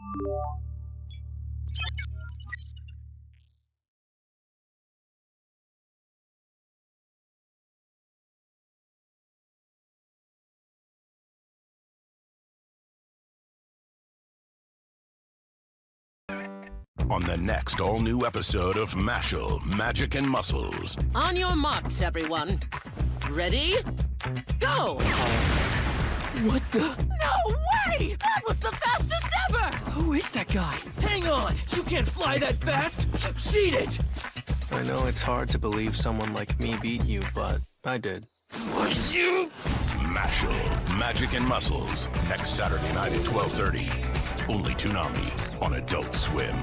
On the next all-new episode of Mashal, Magic and Muscles. On your marks, everyone. Ready? Go! What the? No way! That was the fastest ever! Who is that guy? Hang on! You can't fly that fast! You cheated! I know it's hard to believe someone like me beat you, but I did. What, you? Mashal, Magic and Muscles. Next Saturday night at 12:30. Only Toonami on Adult Swim.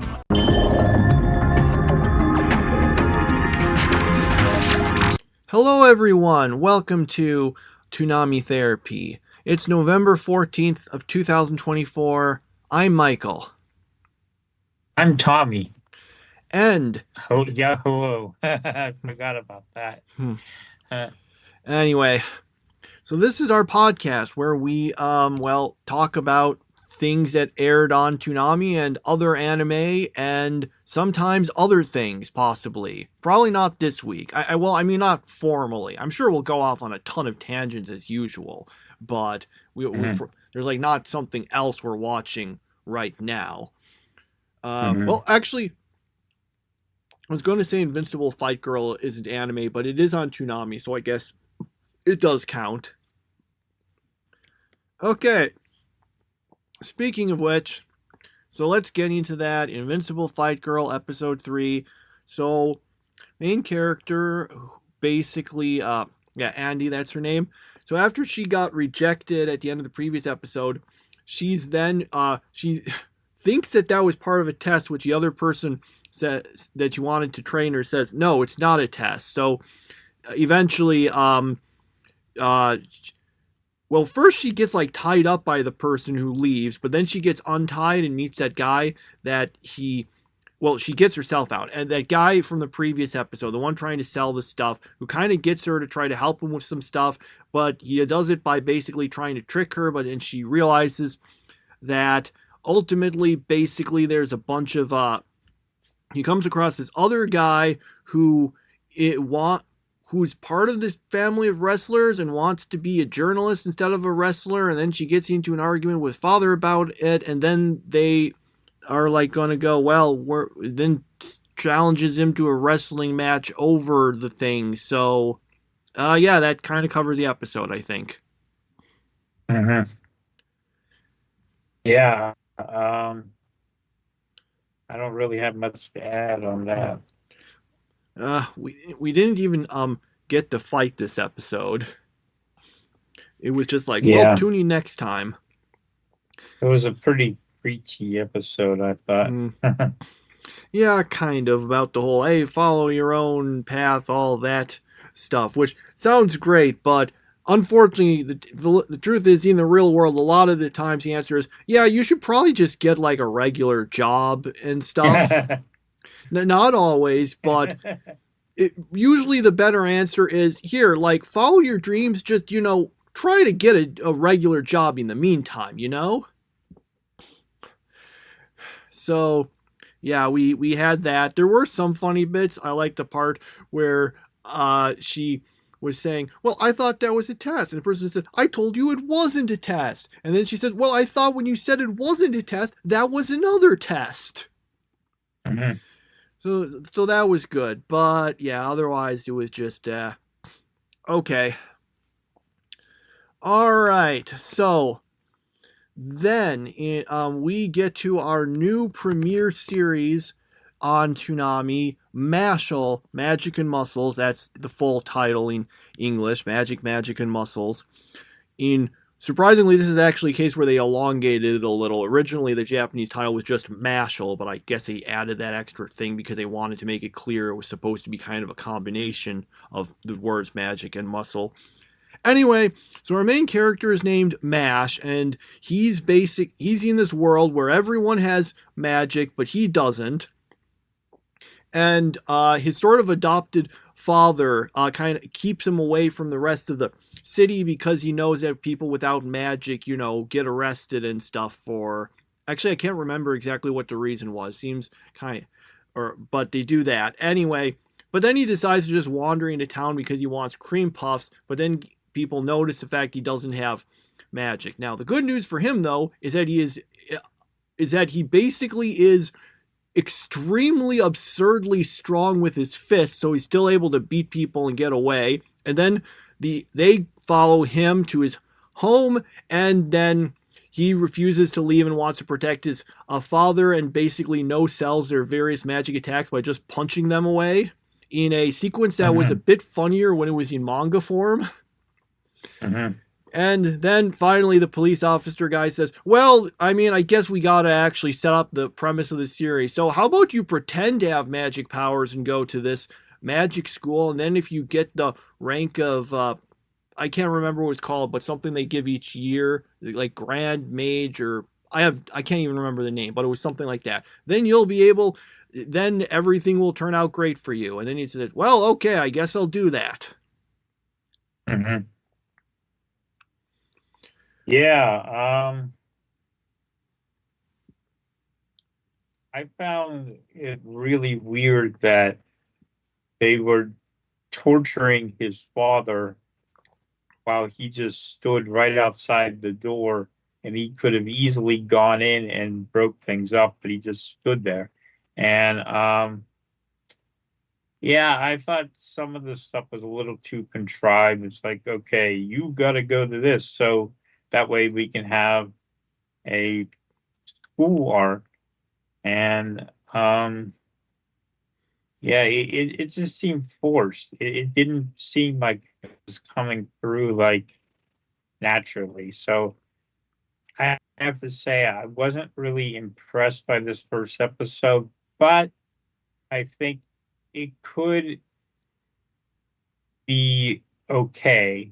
Hello everyone, welcome to Toonami Therapy. It's November 14th of 2024. I'm Michael. I'm Tommy. And... Oh, yeah, hello. I forgot about that. Anyway, so this is our podcast where we, talk about things that aired on Toonami and other anime and sometimes other things, possibly. Probably not this week. I mean, not formally. I'm sure we'll go off on a ton of tangents as usual, but there's like not something else we're watching right now. Well, actually, I was going to say Invincible Fight Girl isn't anime, but it is on Toonami, so I guess it does count. Okay. Speaking of which, so let's get into that. Invincible Fight Girl, episode 3. So, main character, basically, Andy, that's her name. So after she got rejected at the end of the previous episode, she's then, she thinks that was part of a test, which the other person says that you wanted to train her says, no, it's not a test. So, eventually, well, first she gets like tied up by the person who leaves, but then she gets untied and meets that guy that she gets herself out. And that guy from the previous episode, the one trying to sell the stuff, who kind of gets her to try to help him with some stuff, but he does it by basically trying to trick her, and she realizes that ultimately, basically, there's a bunch of, he comes across this other guy who's part of this family of wrestlers and wants to be a journalist instead of a wrestler, and then she gets into an argument with father about it, and then they are like going to go, then challenges him to a wrestling match over the thing. So, that kind of covered the episode, I think. Yeah. I don't really have much to add on that. We didn't even get to fight this episode. It was just like, tune in next time. It was a pretty preachy episode, I thought. Yeah, kind of, about the whole, hey, follow your own path, all that stuff, which sounds great, but unfortunately, the truth is, in the real world, a lot of the times the answer is, yeah, you should probably just get like a regular job and stuff. Not always, but usually the better answer is, here, like, follow your dreams, just, try to get a regular job in the meantime, So, yeah, we had that. There were some funny bits. I liked the part where she was saying, well, I thought that was a test. And the person said, I told you it wasn't a test. And then she said, well, I thought when you said it wasn't a test, that was another test. So that was good. But, yeah, otherwise it was just, okay. All right. So, then we get to our new premiere series on Toonami, Mashal, Magic and Muscles. That's the full title in English, Magic, Magic and Muscles. Surprisingly, this is actually a case where they elongated it a little. Originally, the Japanese title was just Mashal, but I guess they added that extra thing because they wanted to make it clear it was supposed to be kind of a combination of the words magic and muscle. Anyway, so our main character is named Mash, and he's in this world where everyone has magic, but he doesn't. And his sort of adopted father kind of keeps him away from the rest of the city because he knows that people without magic, get arrested and stuff for Actually, I can't remember exactly what the reason was. Seems kind of, but they do that. Anyway, but then he decides to just wander into town because he wants cream puffs, but then people notice the fact he doesn't have magic. Now, the good news for him, though, is that he basically is extremely absurdly strong with his fists, so he's still able to beat people and get away. And then they follow him to his home, and then he refuses to leave and wants to protect his father, and basically no-sells their various magic attacks by just punching them away in a sequence that was a bit funnier when it was in manga form. And then finally the police officer guy says, well, I mean, I guess we gotta actually set up the premise of the series. So how about you pretend to have magic powers and go to this magic school, and then if you get the rank of, I can't remember what it's called, but something they give each year, like Grand Mage, or I can't even remember the name, but it was something like that. Then you'll be able, then everything will turn out great for you. And then he said, well, okay, I guess I'll do that. Yeah, I found it really weird that they were torturing his father while he just stood right outside the door, and he could have easily gone in and broke things up, but he just stood there. And yeah, I thought some of the stuff was a little too contrived. It's like, okay, you got to go to this, so that way we can have a school arc. And yeah, it just seemed forced. It didn't seem like it was coming through like naturally. So I have to say I wasn't really impressed by this first episode, but I think it could be okay.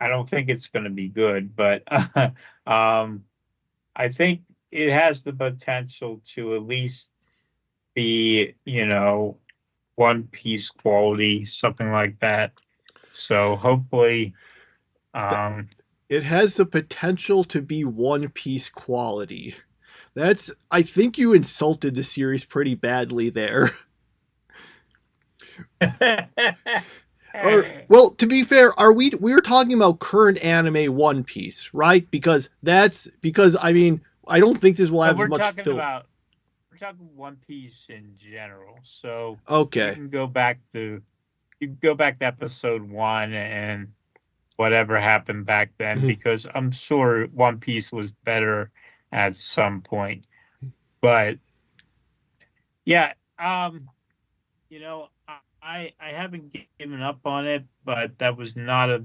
I don't think it's going to be good, but I think it has the potential to at least be, One Piece quality, something like that. So hopefully, it has the potential to be One Piece quality. I think you insulted the series pretty badly there. Well, to be fair, we're talking about current anime One Piece, right? Because I mean, I don't think this will have as much film. We're talking One Piece in general. So okay, you can go back to episode 1 and whatever happened back then, because I'm sure One Piece was better at some point. But yeah, I haven't given up on it, but that was not a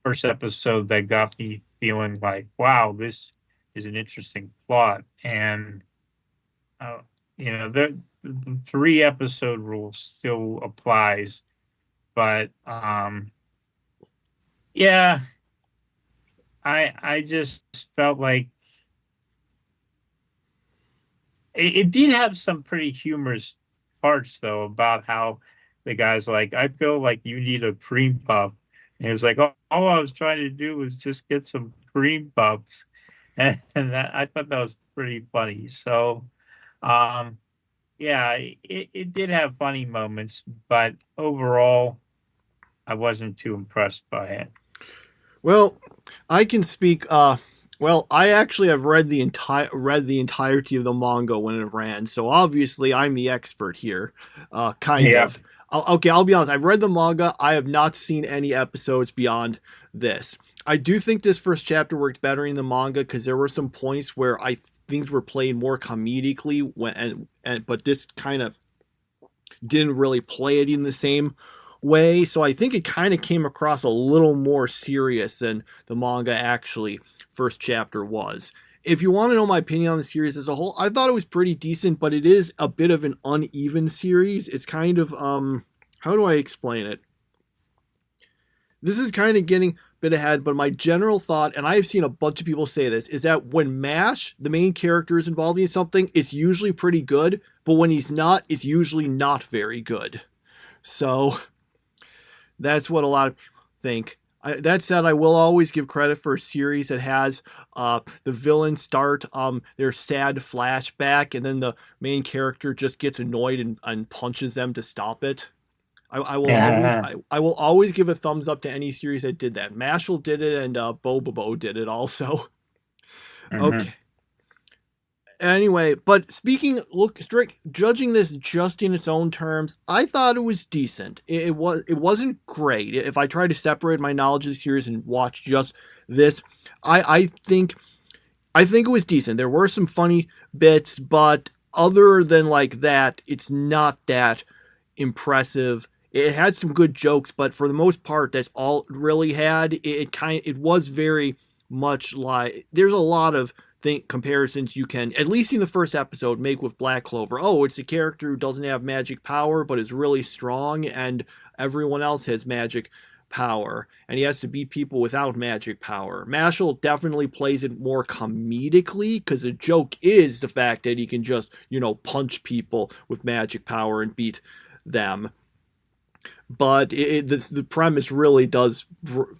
first episode that got me feeling like, wow, this is an interesting plot. And the 3-episode rule still applies, but yeah, I just felt like it did have some pretty humorous parts, though, about how the guy's like, I feel like you need a cream puff. And it was like, all I was trying to do was just get some cream puffs. And that, I thought that was pretty funny. So, yeah, it did have funny moments, but overall, I wasn't too impressed by it. Well, I can speak. Well, I actually have read the entirety of the manga when it ran, so obviously I'm the expert here. Kind of. Okay, I'll be honest. I've read the manga. I have not seen any episodes beyond this. I do think this first chapter worked better in the manga because there were some points where things were played more comedically, but this kind of didn't really play it in the same way. So I think it kind of came across a little more serious than the manga actually first chapter was. If you want to know my opinion on the series as a whole, I thought it was pretty decent, but it is a bit of an uneven series. It's kind of, how do I explain it? This is kind of getting a bit ahead, but my general thought, and I've seen a bunch of people say this, is that when MASH, the main character, is involved in something, it's usually pretty good, but when he's not, it's usually not very good. So that's what a lot of people think. That said, I will always give credit for a series that has the villain start their sad flashback, and then the main character just gets annoyed and punches them to stop it. I will always give a thumbs up to any series that did that. Mashal did it, and Bobobo did it also. Okay. Anyway, but judging this just in its own terms, I thought it was decent. It wasn't great. If I try to separate my knowledge of the series and watch just this, I think it was decent. There were some funny bits, but other than like that, it's not that impressive. It had some good jokes, but for the most part, that's all it really had. It was very much like there's a lot of comparisons you can, at least in the first episode, make with Black Clover. Oh, it's a character who doesn't have magic power but is really strong, and everyone else has magic power, and he has to beat people without magic power. Mashal definitely plays it more comedically, because the joke is the fact that he can just, punch people with magic power and beat them. But the premise really does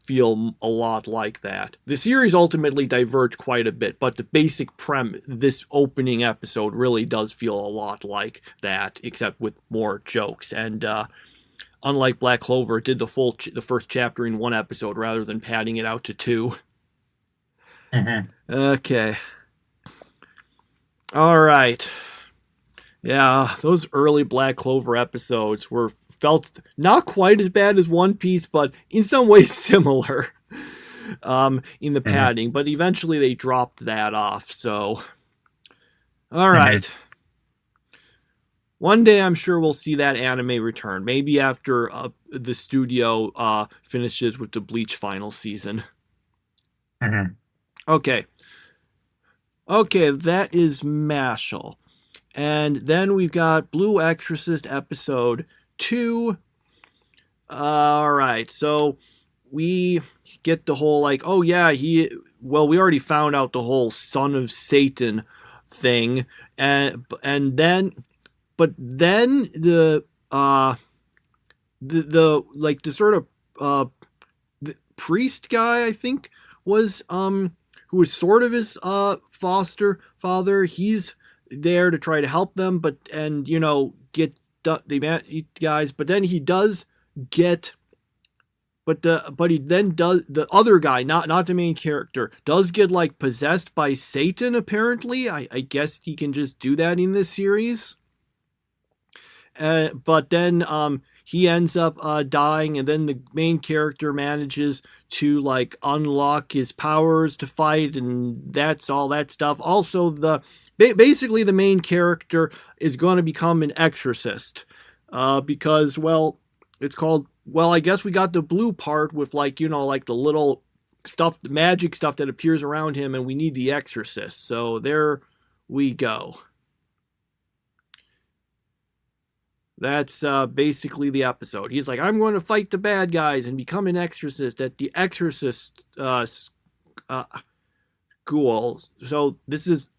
feel a lot like that. The series ultimately diverged quite a bit, but the basic premise, this opening episode, really does feel a lot like that, except with more jokes. And unlike Black Clover, it did the first chapter in one episode rather than padding it out to two. Okay. All right. Yeah, those early Black Clover episodes felt not quite as bad as One Piece, but in some ways similar in the padding. But eventually they dropped that off. So, all right. One day I'm sure we'll see that anime return. Maybe after the studio finishes with the Bleach final season. Okay. Okay, that is Mashal. And then we've got Blue Exorcist episode 2. All right, so we get the whole oh yeah, we already found out the whole son of Satan thing, and then the sort of the priest guy, I think, was who was sort of his foster father. He's there to try to help them, get the guys, but then he does get, the other guy, not the main character, does get possessed by Satan. Apparently, I guess he can just do that in this series. But then he ends up dying, and then the main character manages to unlock his powers to fight, and that's all that stuff. Also, basically the main character is going to become an exorcist, because it's called. I guess we got the blue part with the little stuff, the magic stuff that appears around him, and we need the exorcist. So there we go. That's basically the episode. He's like, I'm going to fight the bad guys and become an exorcist at the Exorcist school. So this is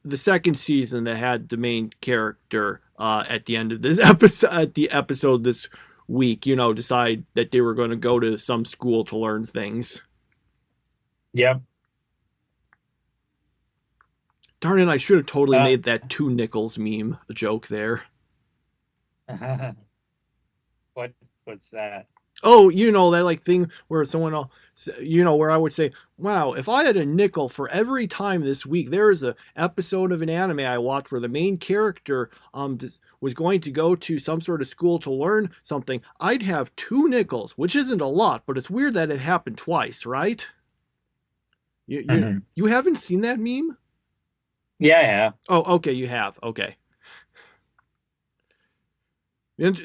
the second season that had the main character at the end of this episode this week, decide that they were going to go to some school to learn things. Yep. Darn it, I should have totally made that 2 nickels meme a joke there. What's that? Oh, that thing where someone else, where I would say, wow, if I had a nickel for every time this week there is a episode of an anime I watched where the main character was going to go to some sort of school to learn something, I'd have 2 nickels, which isn't a lot, but it's weird that it happened twice, right? You haven't seen that meme? Yeah, I have. Oh, okay, you have. Okay. And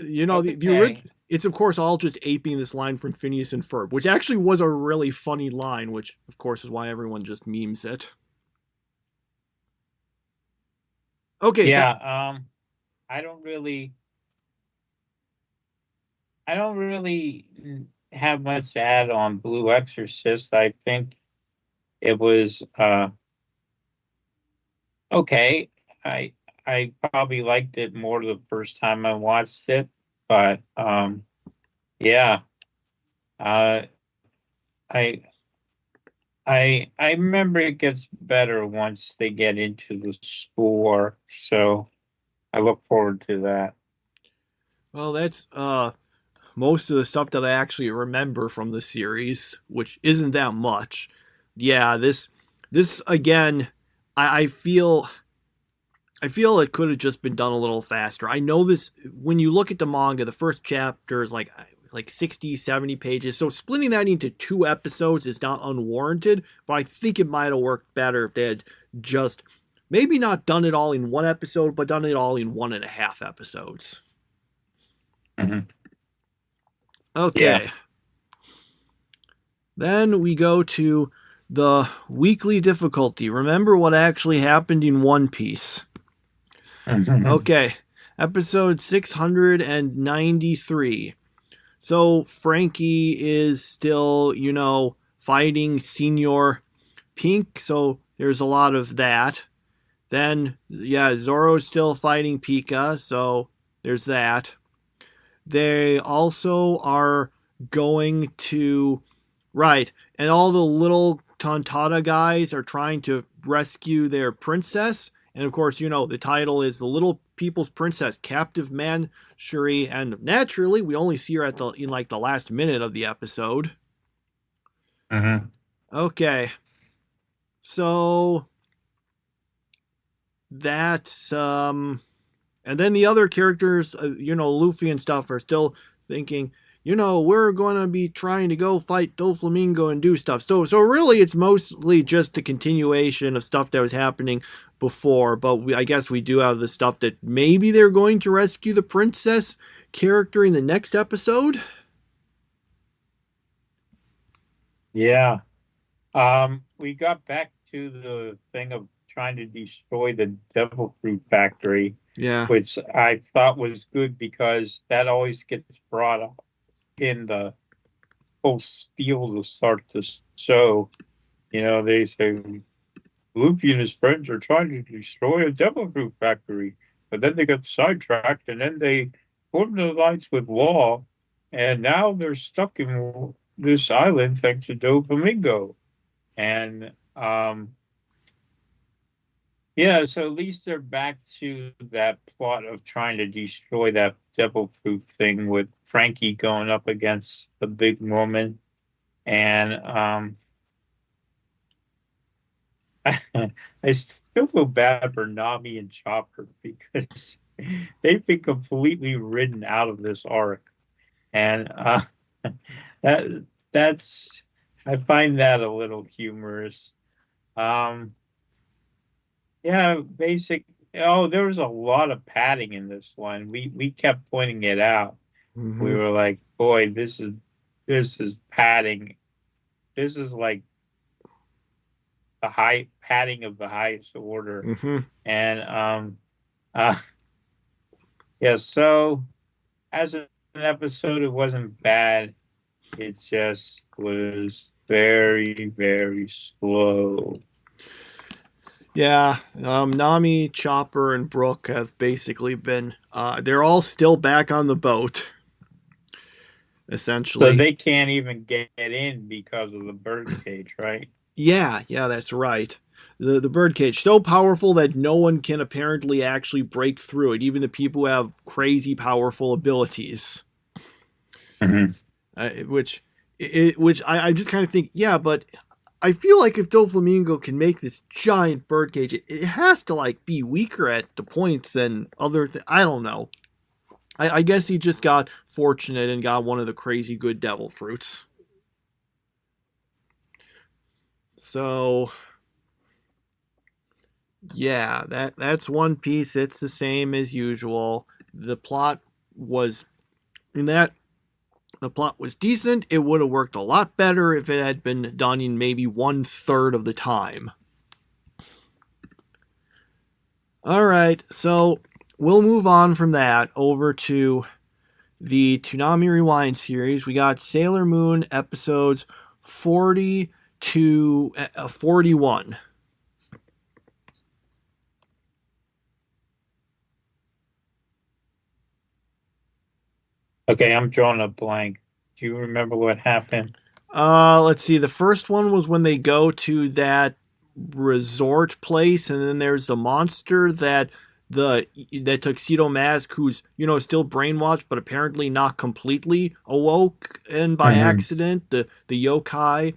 it's of course all just aping this line from Phineas and Ferb, which actually was a really funny line, which of course is why everyone just memes it. Okay. Yeah. I don't really have much to add on Blue Exorcist. I think it was okay. I probably liked it more the first time I watched it, but yeah. I I remember it gets better once they get into the schoolwork, so I look forward to that. Well, that's most of the stuff that I actually remember from the series, which isn't that much. Yeah, this again, I feel it could have just been done a little faster. I know this when you look at the manga, the first chapter is like 60, 70 pages. So splitting that into 2 episodes is not unwarranted, but I think it might have worked better if they had just maybe not done it all in 1 episode, but done it all in 1.5 episodes. Mhm. Okay. Yeah. Then we go to the weekly difficulty. Remember what actually happened in One Piece. Okay. Episode 693. So Frankie is still, fighting Senior Pink. So there's a lot of that. Then, Zoro's still fighting Pika. So there's that. They also are going to. Right. And all the little Tontata guys are trying to rescue their princess. And of course, the title is The Little People's Princess, Captive Manchury. And naturally, we only see her in the last minute of the episode. Mhm. Okay. So that's and then the other characters, Luffy and stuff are still thinking, we're going to be trying to go fight Doflamingo and do stuff. So really, it's mostly just a continuation of stuff that was happening before. But I guess we do have the stuff that maybe they're going to rescue the princess character in the next episode. Yeah. We got back to the thing of trying to destroy the devil fruit factory, Yeah. which I thought was good because that always gets brought up in the whole spiel to start the show. They say Luffy and his friends are trying to destroy a devil fruit factory, but then they got sidetracked and then they formed an alliance with Law, and now they're stuck in this island thanks to Doflamingo. And yeah, so at least they're back to that plot of trying to destroy that devil fruit thing with Frankie going up against the big woman. And I still feel bad for Nami and Chopper because they've been completely ridden out of this arc. And that that's I find that a little humorous. Um, Yeah, basic. Oh, there was a lot of padding in this one. We kept pointing it out. We Mm-hmm. were like, "Boy, this is padding. This is like the high padding of the highest order." Mm-hmm. And uh, yeah. So as an episode, it wasn't bad. It just was very, very slow. Yeah, Nami, Chopper, and Brooke have basically been. They're all still back on the boat, So essentially. they can't even get in because of the birdcage, right? Yeah, that's right. The birdcage so powerful that no one can apparently actually break through it, even the people who have crazy powerful abilities. Mm-hmm. Which I just kind of think, yeah, but I feel like if Doflamingo can make this giant birdcage, it has to be weaker at the points than other. I don't know. I guess he just got fortunate and got one of the crazy good devil fruits. So yeah, that's One Piece. It's the same as usual. The plot was in that the plot was decent. It would have worked a lot better if it had been done in maybe 1/3 of the time. All right, so we'll move on from that over to the Toonami Rewind series. We got Sailor Moon episodes 40 to 41. Okay, I'm drawing a blank. Do you remember what happened? Let's see. The first one was when they go to that resort place, and then there's the monster that tuxedo mask, who's still brainwashed, but apparently not completely awoke, and by accident, the yokai,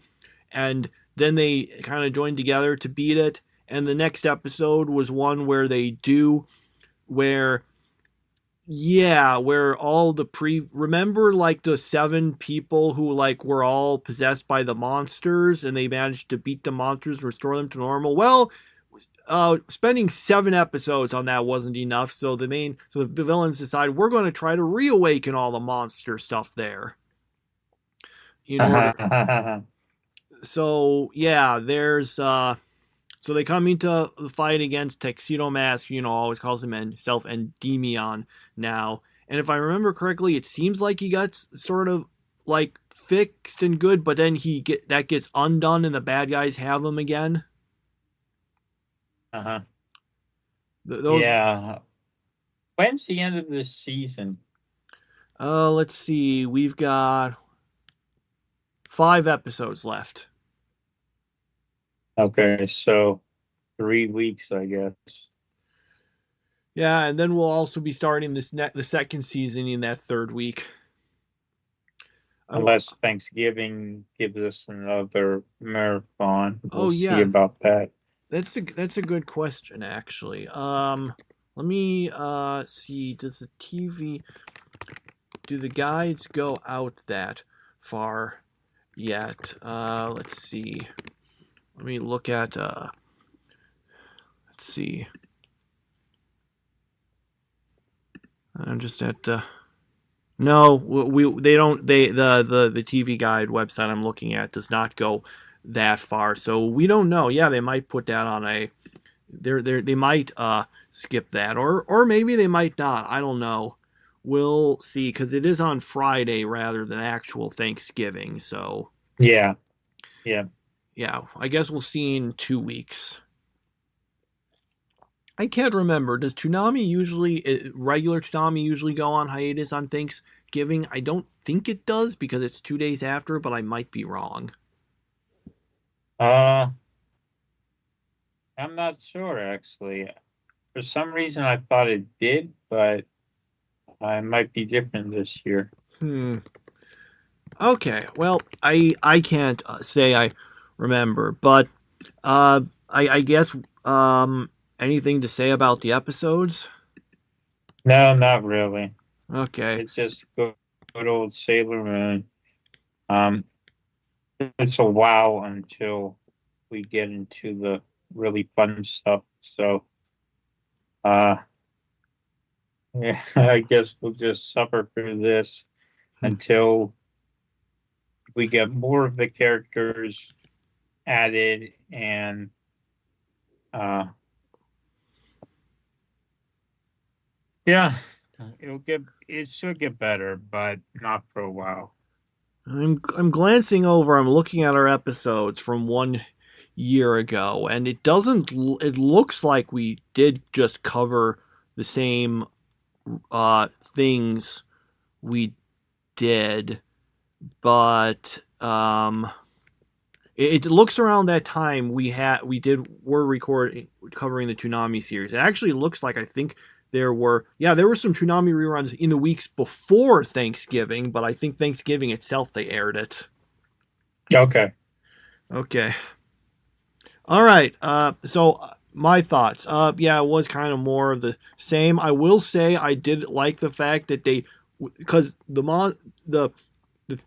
and then they kind of join together to beat it. And the next episode was one where where all remember like the 7 people who like were all possessed by the monsters, and they managed to beat the monsters, restore them to normal. Well, spending 7 episodes on that wasn't enough, so the villains decide we're going to try to reawaken all the monster stuff there. So yeah, there's so they come into the fight against Tuxedo Mask, always calls himself Endymion now. And if I remember correctly, it seems like he got sort of like fixed and good, but then that gets undone and the bad guys have him again. Yeah. When's the end of this season? Let's see. We've got 5 episodes left. Okay, so 3 weeks, I guess. Yeah, and then we'll also be starting the second season in that 3rd week. Unless Thanksgiving gives us another marathon. We'll yeah. see about that. That's a good question, actually. Let me see. Do the guides go out that far yet? Let's see. Let me look at. Let's see. I'm just at. No, they don't. The TV guide website I'm looking at does not go that far, so we don't know. Yeah, they might put that on a. They might skip that, or maybe they might not. I don't know. We'll see, because it is on Friday rather than actual Thanksgiving. So yeah. I guess we'll see in 2 weeks. I can't remember. Does regular Toonami usually go on hiatus on Thanksgiving? I don't think it does, because it's 2 days after, but I might be wrong. I'm not sure, actually. For some reason, I thought it did, but it might be different this year. Okay, well, I can't say I remember, but I guess anything to say about the episodes? No, not really. Okay. It's just good old Sailor Moon. It's a while until we get into the really fun stuff. So, yeah, I guess we'll just suffer through this until we get more of the characters added, and yeah, it should get better, but not for a while. I'm glancing over. I'm looking at our episodes from 1 year ago, and it looks like we did just cover the same things we did, but it looks around that time we're covering the Toonami series. It actually looks like, I think there were some Toonami reruns in the weeks before Thanksgiving, but I think Thanksgiving itself they aired it. Okay. All right. So my thoughts. It was kind of more of the same. I will say I did like the fact that because the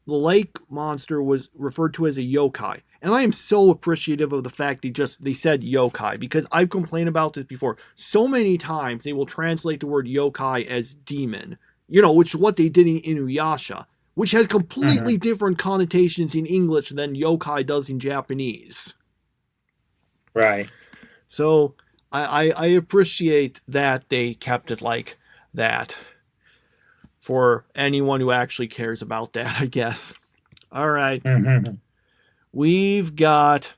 lake monster was referred to as a yokai. And I am so appreciative of the fact they said yokai, because I've complained about this before. So many times they will translate the word yokai as demon, which is what they did in Inuyasha, which has completely different connotations in English than yokai does in Japanese. Right. So I appreciate that they kept it like that for anyone who actually cares about that, I guess. All right. We've got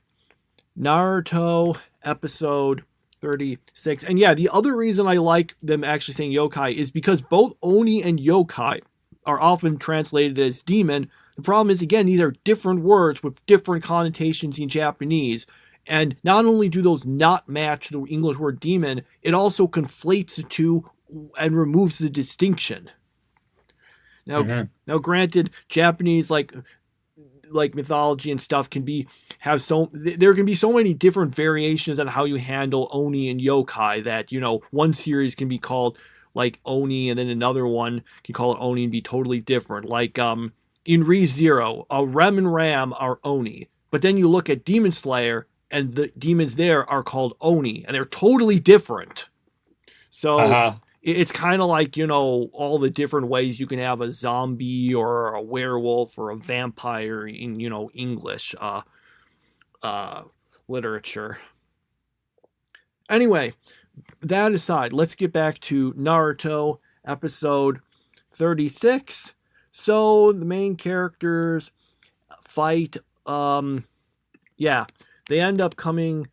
Naruto episode 36. And yeah, the other reason I like them actually saying yokai is because both Oni and yokai are often translated as demon. The problem is, again, these are different words with different connotations in Japanese. And not only do those not match the English word demon, it also conflates the two and removes the distinction. Now, granted, Japanese like mythology and stuff there can be so many different variations on how you handle oni and yokai that, one series can be called like oni and then another one can call it oni and be totally different. Like in Re:Zero, Rem and Ram are oni, but then you look at Demon Slayer and the demons there are called oni and they're totally different. So it's kind of like, all the different ways you can have a zombie or a werewolf or a vampire in, English literature. Anyway, that aside, let's get back to Naruto episode 36. So the main characters fight. They end up coming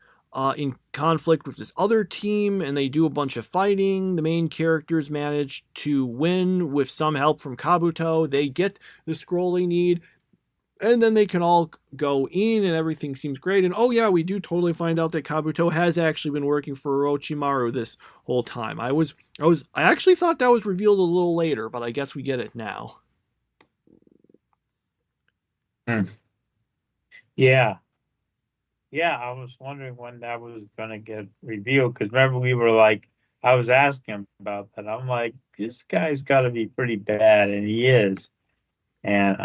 in conflict with this other team, and they do a bunch of fighting. The main characters manage to win with some help from Kabuto. They get the scroll they need, and then they can all go in, and everything seems great. And we do totally find out that Kabuto has actually been working for Orochimaru this whole time. I actually thought that was revealed a little later, but I guess we get it now. Yeah. Yeah, I was wondering when that was going to get revealed, because remember I was asking him about that. I'm like, this guy's got to be pretty bad, and he is. And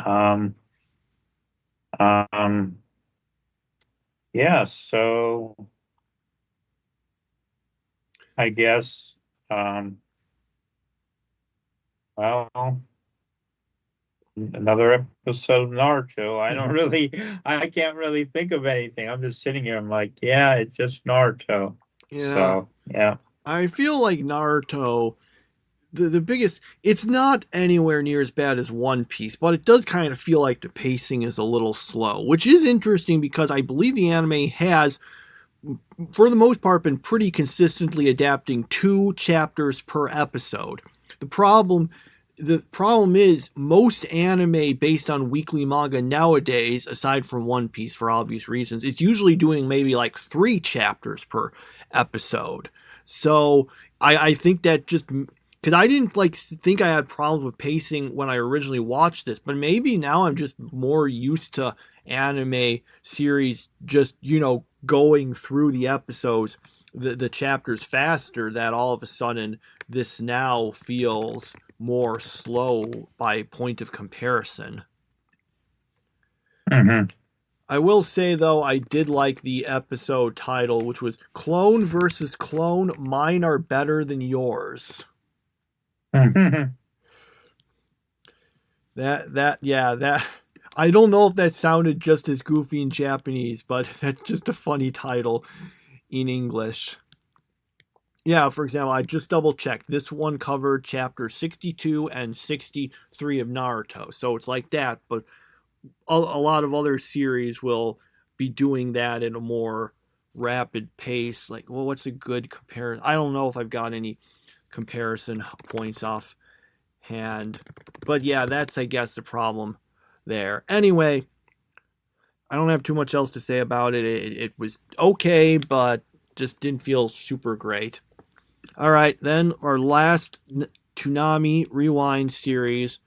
so I guess another episode of Naruto. I can't really think of anything. I'm just sitting here. I'm like, yeah, it's just Naruto. Yeah. So, yeah. I feel like Naruto, the biggest, it's not anywhere near as bad as One Piece, but it does kind of feel like the pacing is a little slow, which is interesting because I believe the anime has, for the most part, been pretty consistently adapting 2 chapters per episode. The problem is most anime based on weekly manga nowadays, aside from One Piece for obvious reasons, it's usually doing maybe like 3 chapters per episode. So I think that just because I didn't think I had problems with pacing when I originally watched this, but maybe now I'm just more used to anime series just going through the episodes, the chapters faster, that all of a sudden this now feels more slow by point of comparison. I will say, though, I did like the episode title, which was Clone versus Clone, Mine Are Better Than Yours. That I don't know if that sounded just as goofy in Japanese, but that's just a funny title in English. Yeah, for example, I just double-checked. This one covered chapter 62 and 63 of Naruto. So it's like that, but a lot of other series will be doing that in a more rapid pace. Like, well, what's a good comparison? I don't know if I've got any comparison points off hand. But yeah, that's, I guess, the problem there. Anyway, I don't have too much else to say about it. It was okay, but just didn't feel super great. All right, then our last Toonami Rewind series,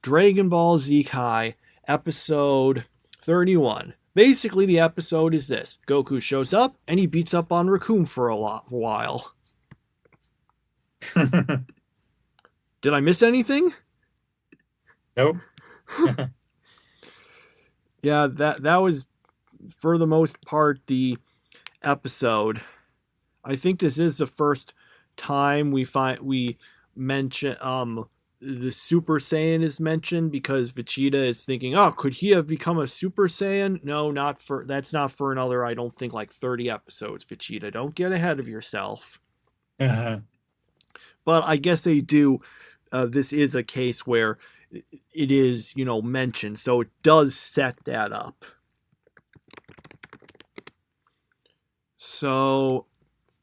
Dragon Ball Z Kai, episode 31. Basically, the episode is this. Goku shows up, and he beats up on Raccoon for a while. Did I miss anything? Nope. Yeah, that was, for the most part, the episode. I think this is the first time we mention the Super Saiyan is mentioned, because Vegeta is thinking, oh, could he have become a Super Saiyan? No, that's not for another, I don't think, like 30 episodes, Vegeta. Don't get ahead of yourself. But I guess they do. This is a case where it is, mentioned, so it does set that up. So,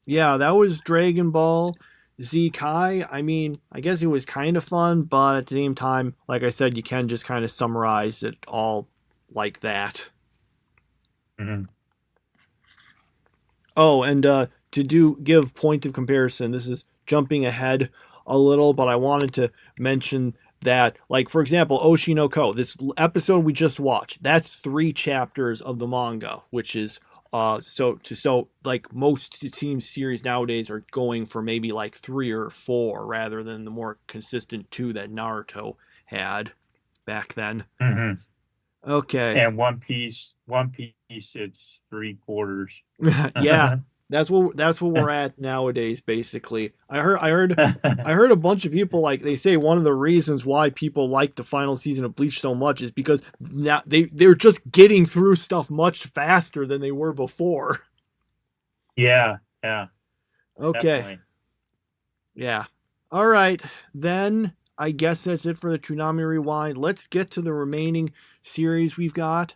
yeah, that was Dragon Ball Z Kai, I mean, I guess it was kind of fun, but at the same time, like I said, you can just kind of summarize it all like that. Mhm. Oh, and give point of comparison, this is jumping ahead a little, but I wanted to mention that, like, for example, Oshi no Ko, this episode we just watched, that's 3 chapters of the manga, which is so like most it seems series nowadays are going for maybe like 3 or 4 rather than the more consistent 2 that Naruto had back then. Mhm. Okay. And One Piece, it's 3/4. Yeah, that's what we're at nowadays. Basically, I heard a bunch of people, like, they say one of the reasons why people like the final season of Bleach so much is because now they're just getting through stuff much faster than they were before. Yeah, yeah, Okay, definitely. yeah, all right, then I guess that's it for the Toonami Rewind. Let's get to the remaining series we've got.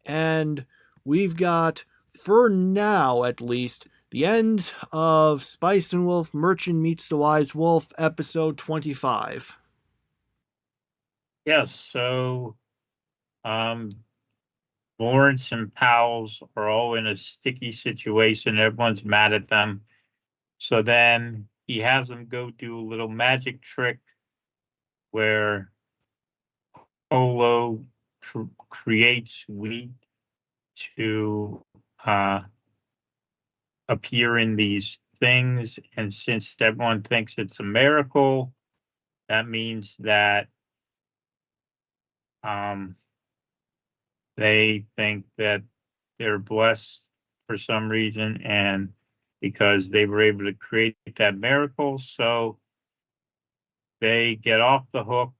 And we've got, for now at least, the end of Spice and Wolf Merchant Meets the Wise Wolf, episode 25. Yes, so um Lawrence and Powell's are all in a sticky situation. Everyone's mad at them. So then he has them go do a little magic trick where Olo creates wheat to uh, appear in these things. And since everyone thinks it's a miracle, that means that um, they think that they're blessed for some reason, and because they were able to create that miracle, so they get off the hook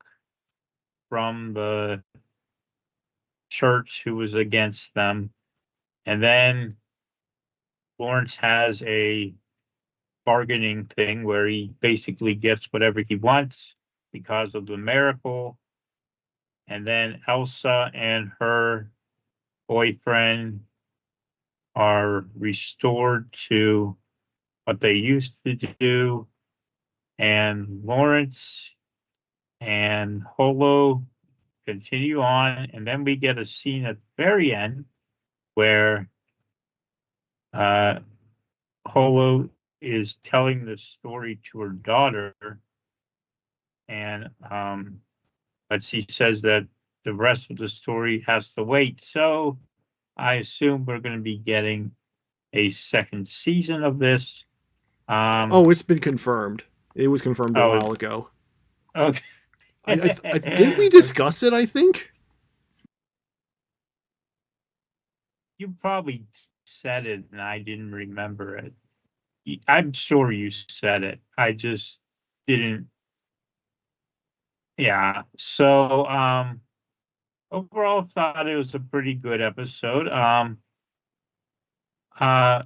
from the church who was against them. And then Lawrence has a bargaining thing where he basically gets whatever he wants because of the miracle. And then Elsa and her boyfriend are restored to what they used to do. And Lawrence and Holo continue on. And then we get a scene at the very end where uh, Holo is telling the story to her daughter. And but she says that the rest of the story has to wait. So I assume we're going to be getting a second season of this. Oh, it's been confirmed. It was confirmed a Oh, while ago. okay. Didn't we discuss it, I think? You probably said it and I didn't remember it. I'm sure you said it. I just didn't. Yeah. So overall thought it was a pretty good episode. Uh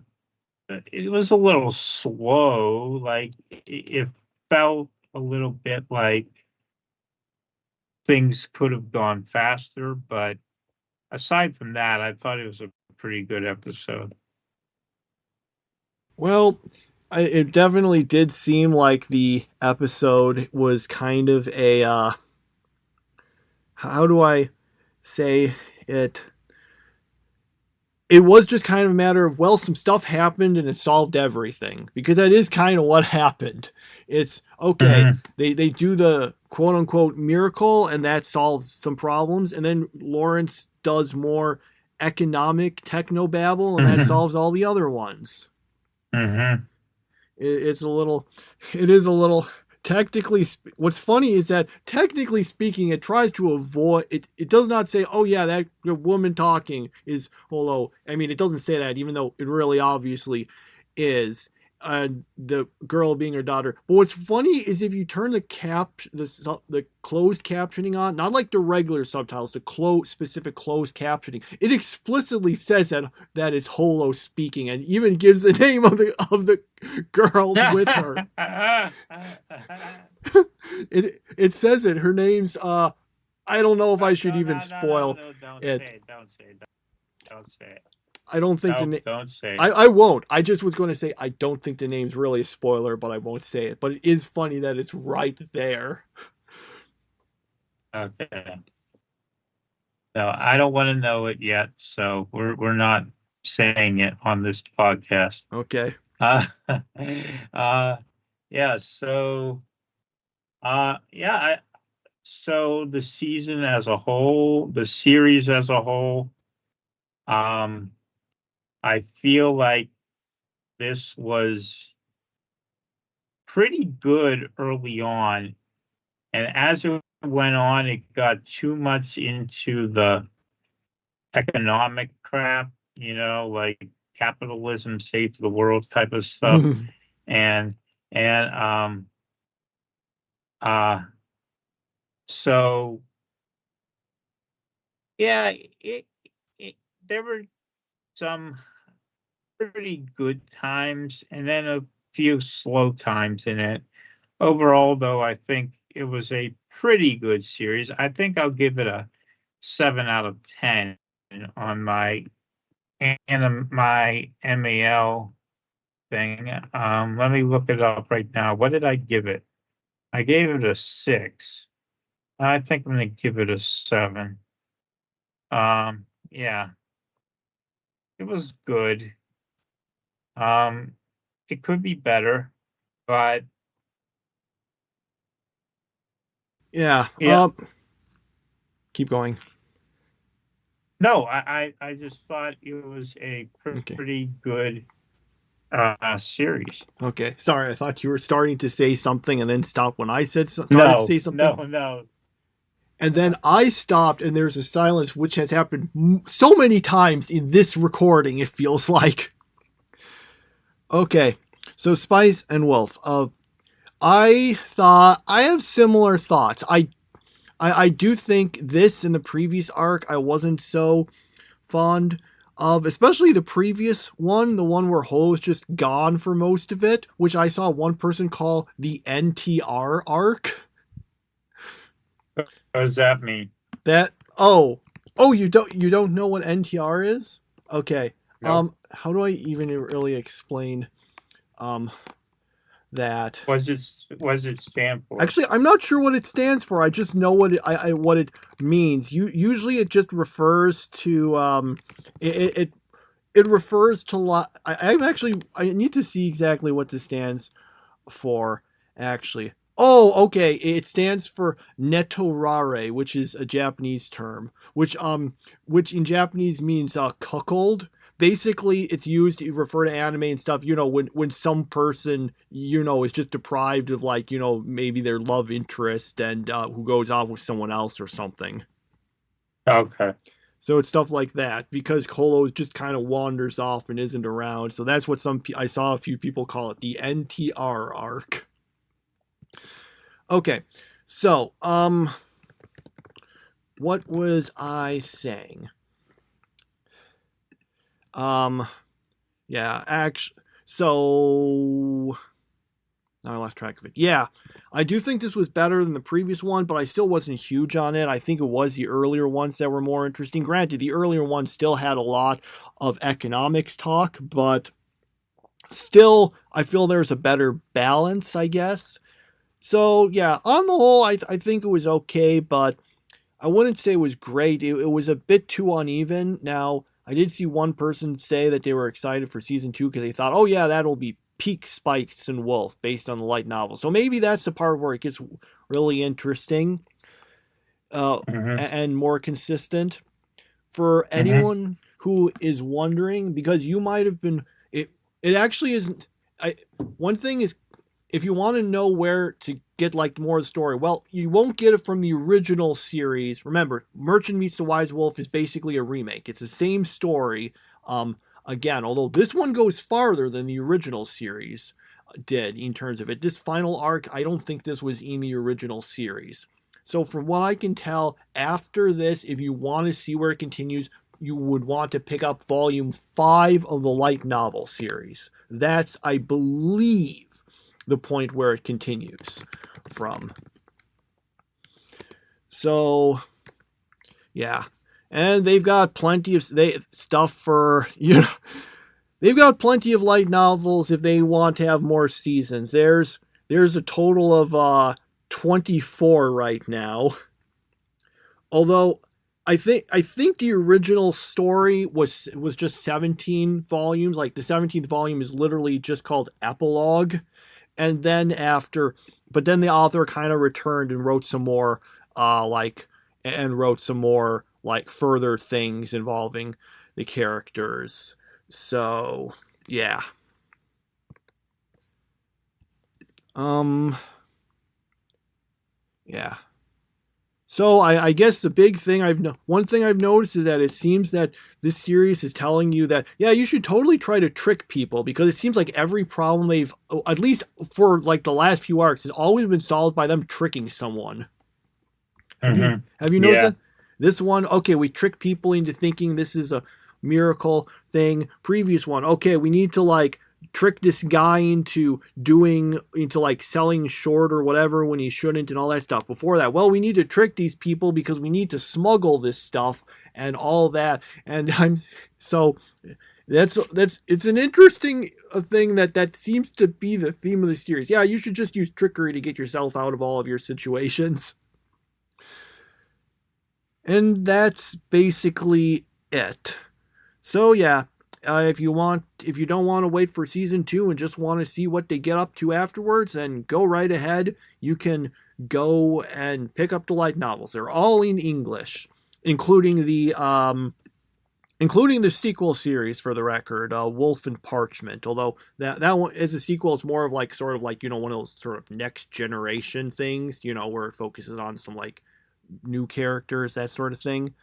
it was a little slow, like it felt a little bit like things could have gone faster, but aside from that, I thought it was a pretty good episode. Well, it definitely did seem like the episode was kind of a, how do I say it? It was just kind of a matter of, well, some stuff happened and it solved everything, because that is kind of what happened. It's okay, Mhm. they do the quote unquote miracle and that solves some problems, and then Lawrence does more economic techno babble and that Mhm. solves all the other ones. Mhm. It's a little, it is a little technically. What's funny is that technically speaking, it tries to avoid it. It does not say, "Oh yeah, that woman talking is Holo." I mean, it doesn't say that, even though it really obviously is. The girl being her daughter. But what's funny is if you turn the closed captioning on, not like the regular subtitles, the specific closed captioning, it explicitly says that it's Holo speaking, and even gives the name of the girls with her. It says it. Her name's I don't know if I should No, even no, no, no, spoil no, don't it. say it. Don't say it. Don't say it. I don't think No, the name. don't say. I won't. I just was going to say I don't think the name's really a spoiler, but I won't say it. But it is funny that it's right there. Okay. No, I don't want to know it yet, so we're not saying it on this podcast. Okay. Uh, yeah. So, yeah. So the season as a whole, the series as a whole, um, I feel like this was pretty good early on, and as it went on, it got too much into the economic crap, like capitalism saves the world type of stuff, and and uh so yeah, it there were some pretty good times and then a few slow times in it. Overall, though, I think it was a pretty good series. I think I'll give it a 7 out of 10 on my MAL thing. Let me look it up right now. What did I give it? I gave it a 6. I think I'm gonna give it a 7. Yeah, it was good. Um, it could be better, but Yeah. yeah. Keep going. No, I just thought it was a Okay. pretty good series. Okay. Sorry, I thought you were starting to say something and then stopped when I started to No, say something. no. And then I stopped, and there's a silence, which has happened so many times in this recording, it feels like. Okay, so Spice and Wolf. I have similar thoughts. I do think this in the previous arc I wasn't so fond of, especially the previous one, the one where Holo's just gone for most of it, which I saw one person call the NTR arc. What does that mean? That you don't know what NTR is? Okay. No. How do I even really explain that? What does it stand for? Actually, I'm not sure what it stands for. I just know what what it means. Usually it just refers to it refers to lot. I need to see exactly what this stands for. Actually, okay. It stands for netorare, which is a Japanese term, which in Japanese means cuckold. Basically, it's used to refer to anime and stuff. When some person is just deprived of maybe their love interest and who goes off with someone else or something. Okay. So it's stuff like that because Kolo just kind of wanders off and isn't around. So that's what I saw a few people call it, the NTR arc. Okay, so what was I saying? Yeah, actually, so now I lost track of it. Yeah, I do think this was better than the previous one, but I still wasn't huge on it. I think it was the earlier ones that were more interesting. Granted, the earlier ones still had a lot of economics talk, but still, I feel there's a better balance, I guess. So, yeah, on the whole, I think it was okay, but I wouldn't say it was great. It was a bit too uneven. Now, I did see one person say that they were excited for season 2 because they thought, oh yeah, that'll be peak Spikes and Wolf based on the light novel. So maybe that's the part where it gets really interesting and more consistent. For anyone who is wondering, because you might have been, it actually isn't. One thing is, if you want to know where to get more of the story, well, you won't get it from the original series. Remember, Merchant Meets the Wise Wolf is basically a remake. It's the same story, again, although this one goes farther than the original series did in terms of it. This final arc, I don't think this was in the original series. So from what I can tell, after this, if you want to see where it continues, you would want to pick up volume 5 of the light novel series. That's, I believe, the point where it continues from. So, yeah. And they've got plenty of stuff for, they've got plenty of light novels if they want to have more seasons. There's a total of 24 right now. Although I think the original story was just 17 volumes. Like the 17th volume is literally just called Epilogue. And then but then the author kind of returned and wrote some more further things involving the characters. So, yeah. Yeah. So I guess the big thing one thing I've noticed is that it seems that this series is telling you that, yeah, you should totally try to trick people, because it seems like every problem they've, at least for like the last few arcs, has always been solved by them tricking someone. Have you noticed that? This one, okay, we trick people into thinking this is a miracle thing. Previous one, okay, we need to like trick this guy into like selling short or whatever when he shouldn't, and all that stuff. Before that, well, we need to trick these people because we need to smuggle this stuff and all that. And it's an interesting thing that seems to be the theme of the series. Yeah, you should just use trickery to get yourself out of all of your situations. And that's basically it. So yeah, if you don't want to wait for season 2 and just want to see what they get up to afterwards, then go right ahead. You can go and pick up the light novels. They're all in English, including the sequel series, for the record, Wolf and Parchment. Although that one is a sequel, it's more of like sort of like, one of those sort of next generation things, where it focuses on some like new characters, that sort of thing.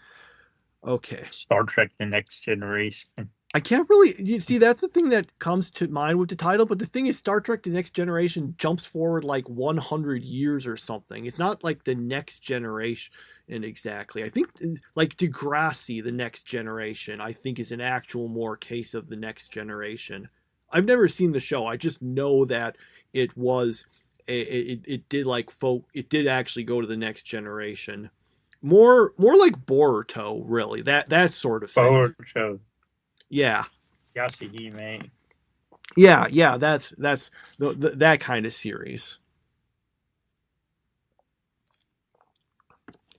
Okay. Star Trek: The Next Generation. I can't really see, that's the thing that comes to mind with the title, but the thing is, Star Trek: The Next Generation jumps forward like 100 years or something. It's not like the next generation exactly. I think like Degrassi, The Next Generation, I think is an actual more case of the next generation. I've never seen the show. I just know that it was it did actually go to the next generation. More like Boruto, really. That sort of thing. Boruto. Yeah. Yasuhime. Yeah, that's that kind of series.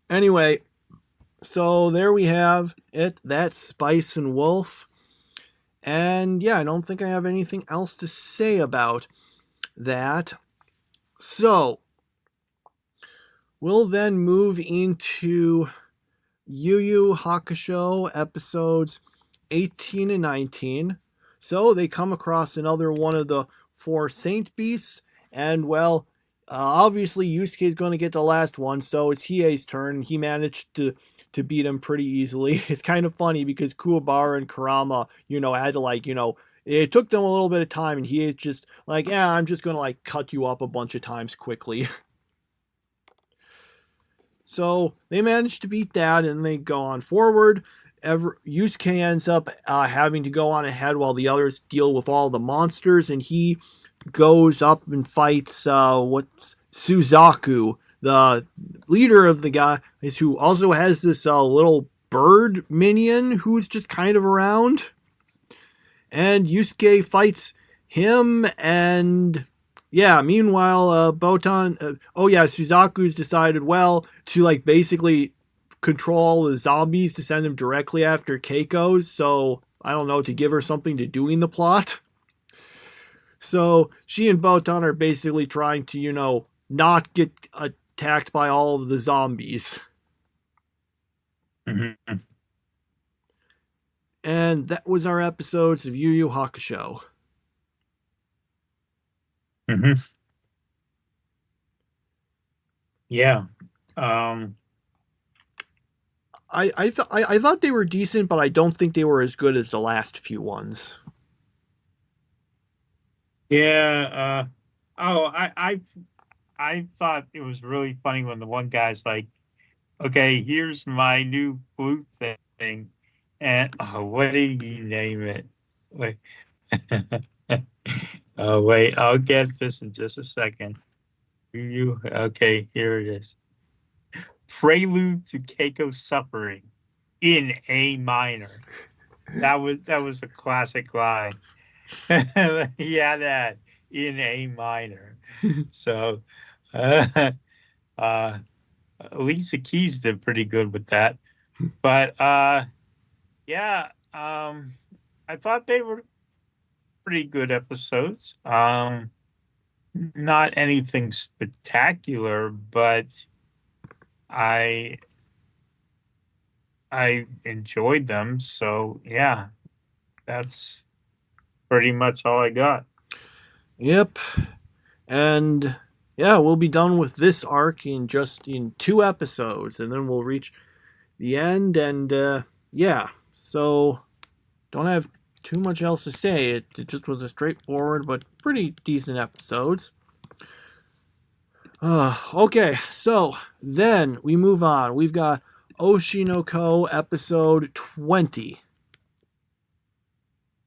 Anyway, so there we have it. That's Spice and Wolf. And yeah, I don't think I have anything else to say about that. So, we'll then move into Yu Yu Hakusho episodes 18 and 19. So they come across another one of the 4 Saint Beasts, and well, obviously Yusuke is going to get the last one, so it's Hiei's turn. He managed to beat him pretty easily. It's kind of funny because Kuwabara and Kurama, had to it took them a little bit of time, and Hiei's just like, yeah, I'm just going to like cut you up a bunch of times quickly. So they managed to beat that, and they go on forward. Yusuke ends up having to go on ahead while the others deal with all the monsters, and he goes up and fights Suzaku, the leader of the guys, who also has this little bird minion who's just kind of around. And Yusuke fights him, and yeah, meanwhile, Suzaku's decided, to like basically control the zombies to send them directly after Keiko, so I don't know, to give her something to do in the plot. So she and Botan are basically trying to, not get attacked by all of the zombies. Mm-hmm. And that was our episodes of Yu Yu Hakusho. Mm-hmm. Yeah. I thought they were decent, but I don't think they were as good as the last few ones. Yeah. I thought it was really funny when the one guy's like, "Okay, here's my new blue thing," and what did he name it? Wait. Oh wait, I'll guess this in just a second. Okay, here it is. Prelude to Keiko's Suffering. in A minor. That was a classic line. Yeah, that in A minor. So, uh, Alicia Keys did pretty good with that. But yeah, I thought they were pretty good episodes. Not anything spectacular, but I I enjoyed them. So yeah, that's pretty much all I got. Yep. And yeah, we'll be done with this arc in 2 episodes, and then we'll reach the end. And yeah, so don't have too much else to say. It just was a straightforward but pretty decent episodes. Okay, so then we move on. We've got Oshinoko episode 20.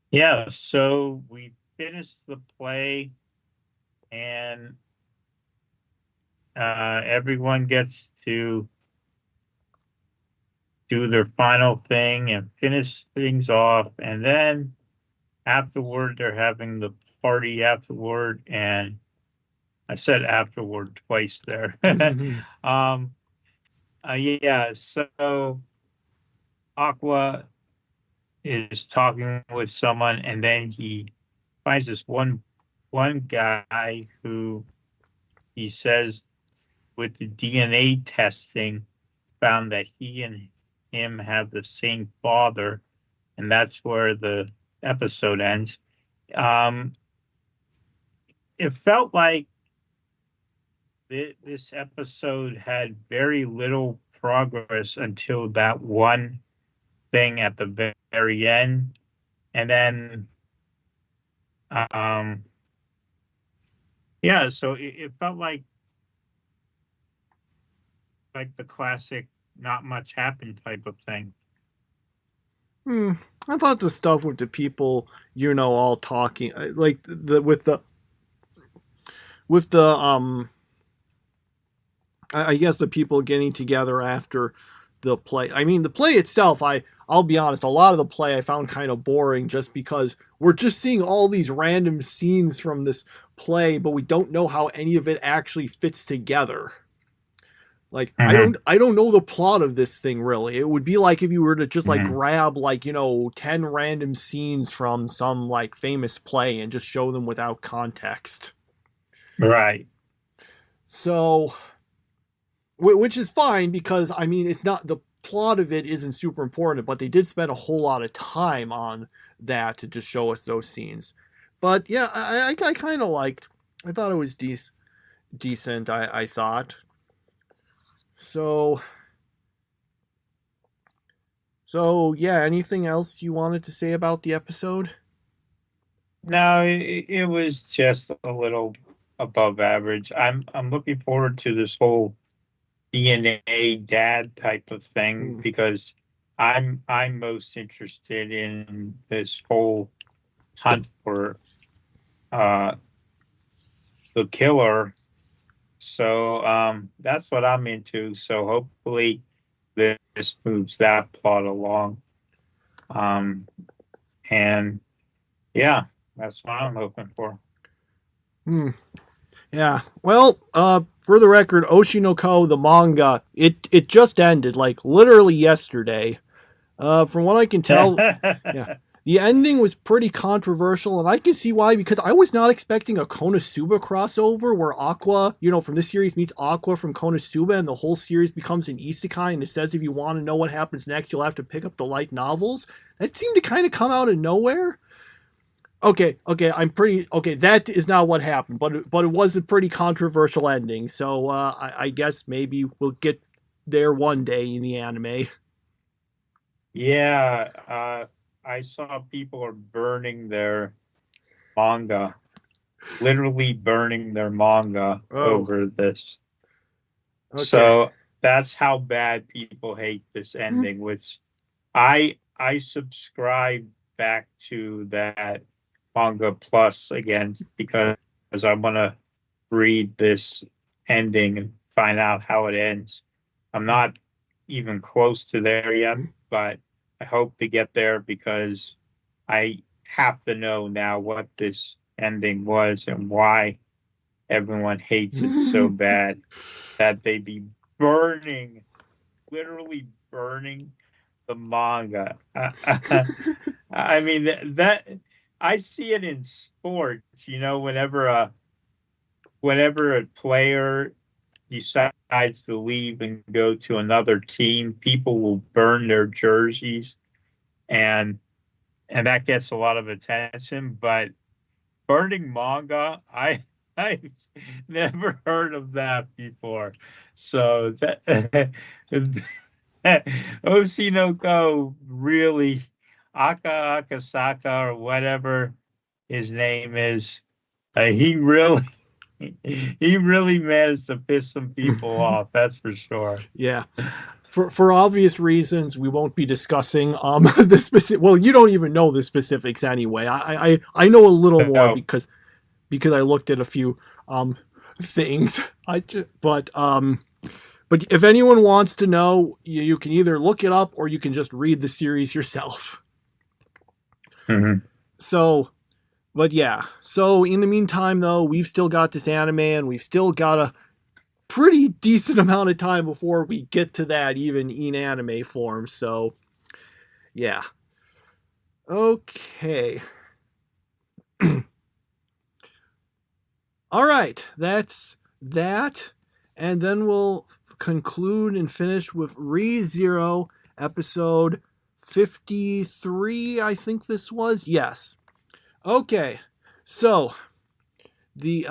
Yeah, so we finished the play, and everyone gets to do their final thing and finish things off, and then afterward they're having the party afterward, and I said afterward twice there. Yeah, so Aqua is talking with someone, and then he finds this one guy who he says with the DNA testing found that he and him have the same father, and that's where the episode ends. It felt like this episode had very little progress until that one thing at the very end, and then yeah, so it felt like the classic not much happened type of thing. I thought the stuff with the people, all talking, like with the I guess the people getting together after the play. I mean, the play itself, I'll be honest, a lot of the play I found kind of boring just because we're just seeing all these random scenes from this play, but we don't know how any of it actually fits together. Like, I don't know the plot of this thing really. It would be like if you were to just like grab 10 random scenes from some like famous play and just show them without context. Right. So, which is fine because I mean, it's not, the plot of it isn't super important, but they did spend a whole lot of time on that to just show us those scenes. But yeah, I kind of liked. I thought it was decent. I thought. So yeah, anything else you wanted to say about the episode? No, it was just a little above average. I'm looking forward to this whole DNA dad type of thing because I'm most interested in this whole hunt for the killer. So that's what I'm into. So hopefully this moves that plot along. And yeah, that's what I'm hoping for. Yeah. Well, for the record, Oshinoko, the manga, it just ended, like literally yesterday. From what I can tell, yeah, the ending was pretty controversial, and I can see why, because I was not expecting a Konosuba crossover where Aqua, from this series meets Aqua from Konosuba, and the whole series becomes an isekai, and it says if you want to know what happens next, you'll have to pick up the light novels. That seemed to kind of come out of nowhere. Okay, that is not what happened, but it was a pretty controversial ending, so I guess maybe we'll get there one day in the anime. Yeah, I saw people are burning their manga, literally burning their manga over this. Okay. So that's how bad people hate this ending, which I subscribe back to that Manga Plus again because I want to read this ending and find out how it ends. I'm not even close to there yet, but I hope to get there because I have to know now what this ending was and why everyone hates it so bad that they be burning, literally burning the manga. I mean that I see it in sports. Whenever a player decides to leave and go to another team, people will burn their jerseys, and that gets a lot of attention. But burning manga, I've never heard of that before. So that Oshinoko really Akasaka or whatever his name is, he really managed to piss some people off. That's for sure. Yeah. For obvious reasons, we won't be discussing the specific. Well, you don't even know the specifics anyway. I know a little more No. because I looked at a few things. But if anyone wants to know, you can either look it up or you can just read the series yourself. Mm-hmm. So, but yeah. So in the meantime, though, we've still got this anime, and we've still got a pretty decent amount of time before we get to that, even in anime form. So, yeah. Okay. All right, that's that. And then we'll conclude and finish with ReZero episode 53, I think this was. Yes. Okay. So the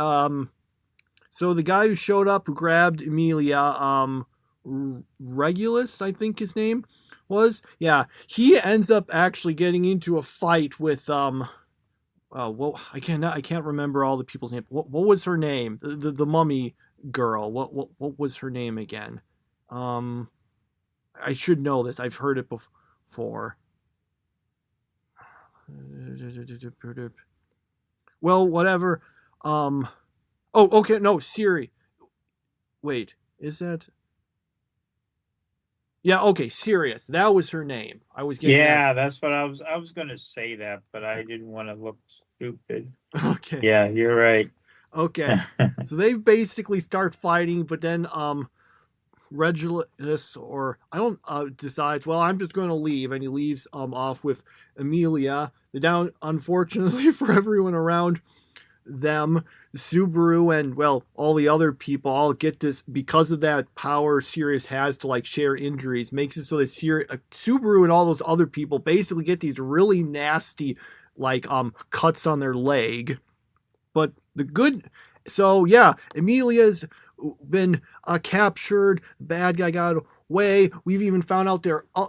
guy who showed up, who grabbed Emilia, Regulus, I think his name was. Yeah, he ends up actually getting into a fight with well, I can't remember all the people's names. What was her name? The mummy girl. What was her name again? I should know this. I've heard it before. Well, whatever. Oh, okay. No, Siri. Wait, is that? Yeah, okay, Sirius. That was her name. I was getting. Yeah, that's what I was going to say that, but I didn't want to look stupid. Okay. Yeah, you're right. Okay. So they basically start fighting, but then Regulus, or I don't, decides, well, I'm just going to leave, and he leaves off with Emilia. Now, unfortunately for everyone around them, Subaru and, well, all the other people all get this, because of that power Sirius has to, like, share injuries, makes it so that Subaru and all those other people basically get these really nasty, like, cuts on their leg. But so yeah, Emilia's been captured, the bad guy got away. We've even found out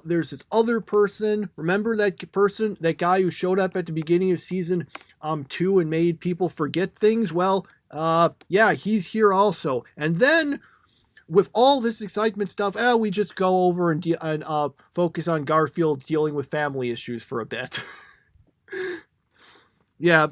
there's this other person. Remember that person, that guy who showed up at the beginning of season 2 and made people forget things? Well, yeah, he's here also. And then with all this excitement stuff, we just go over and focus on Garfield dealing with family issues for a bit. Yeah,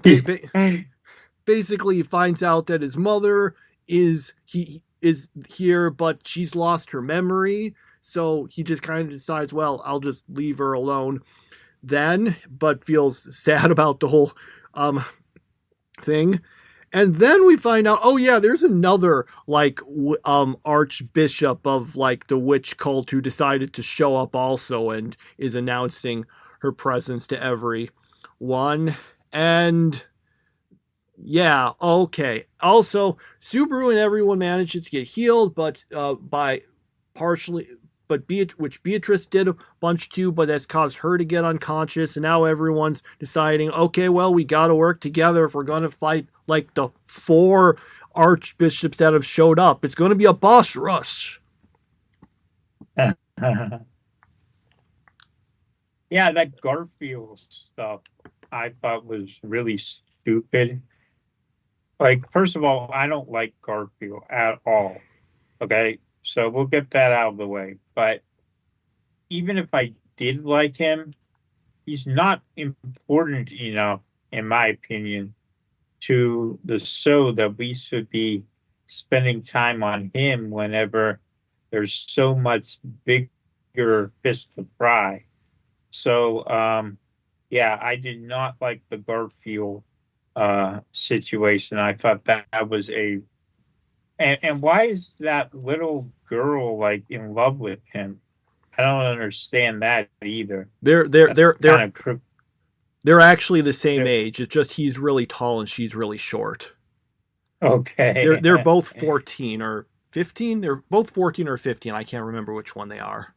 basically he finds out that his mother is here, but she's lost her memory. So he just kind of decides, well, I'll just leave her alone then, but feels sad about the whole thing. And then we find out, oh yeah, there's another, like, archbishop of, like, the witch cult who decided to show up also and is announcing her presence to everyone. And yeah, okay. Also, Subaru and everyone manages to get healed, but which Beatrice did a bunch too, but that's caused her to get unconscious, and now everyone's deciding, okay, well, we gotta work together if we're gonna fight, like, the 4 archbishops that have showed up. It's gonna be a boss rush. Yeah, that Garfield stuff I thought was really stupid. Like, first of all, I don't like Garfield at all. Okay, so we'll get that out of the way. But even if I did like him, he's not important enough, in my opinion, to the show that we should be spending time on him whenever there's so much bigger fish to fry. So, yeah, I did not like the Garfield situation. I thought that was and why is that little girl like in love with him? I don't understand that either. They're they're That's they're they're kind of they're actually the same age. It's just he's really tall and she's really short. okay. They're both 14 or 15. They're both 14 or 15. I can't remember which one they are.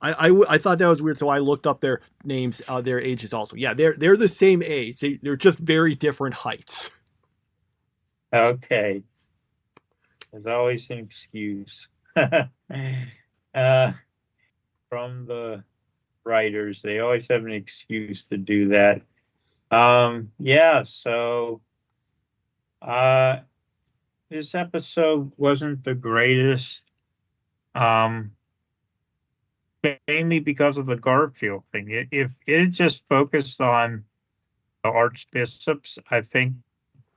I thought that was weird, so I looked up their names, their ages also. Yeah, they're the same age. They're just very different heights. Okay. There's always an excuse. From the writers, they always have an excuse to do that. Yeah, so this episode wasn't the greatest. Mainly because of the Garfield thing. If it had just focused on the archbishops, I think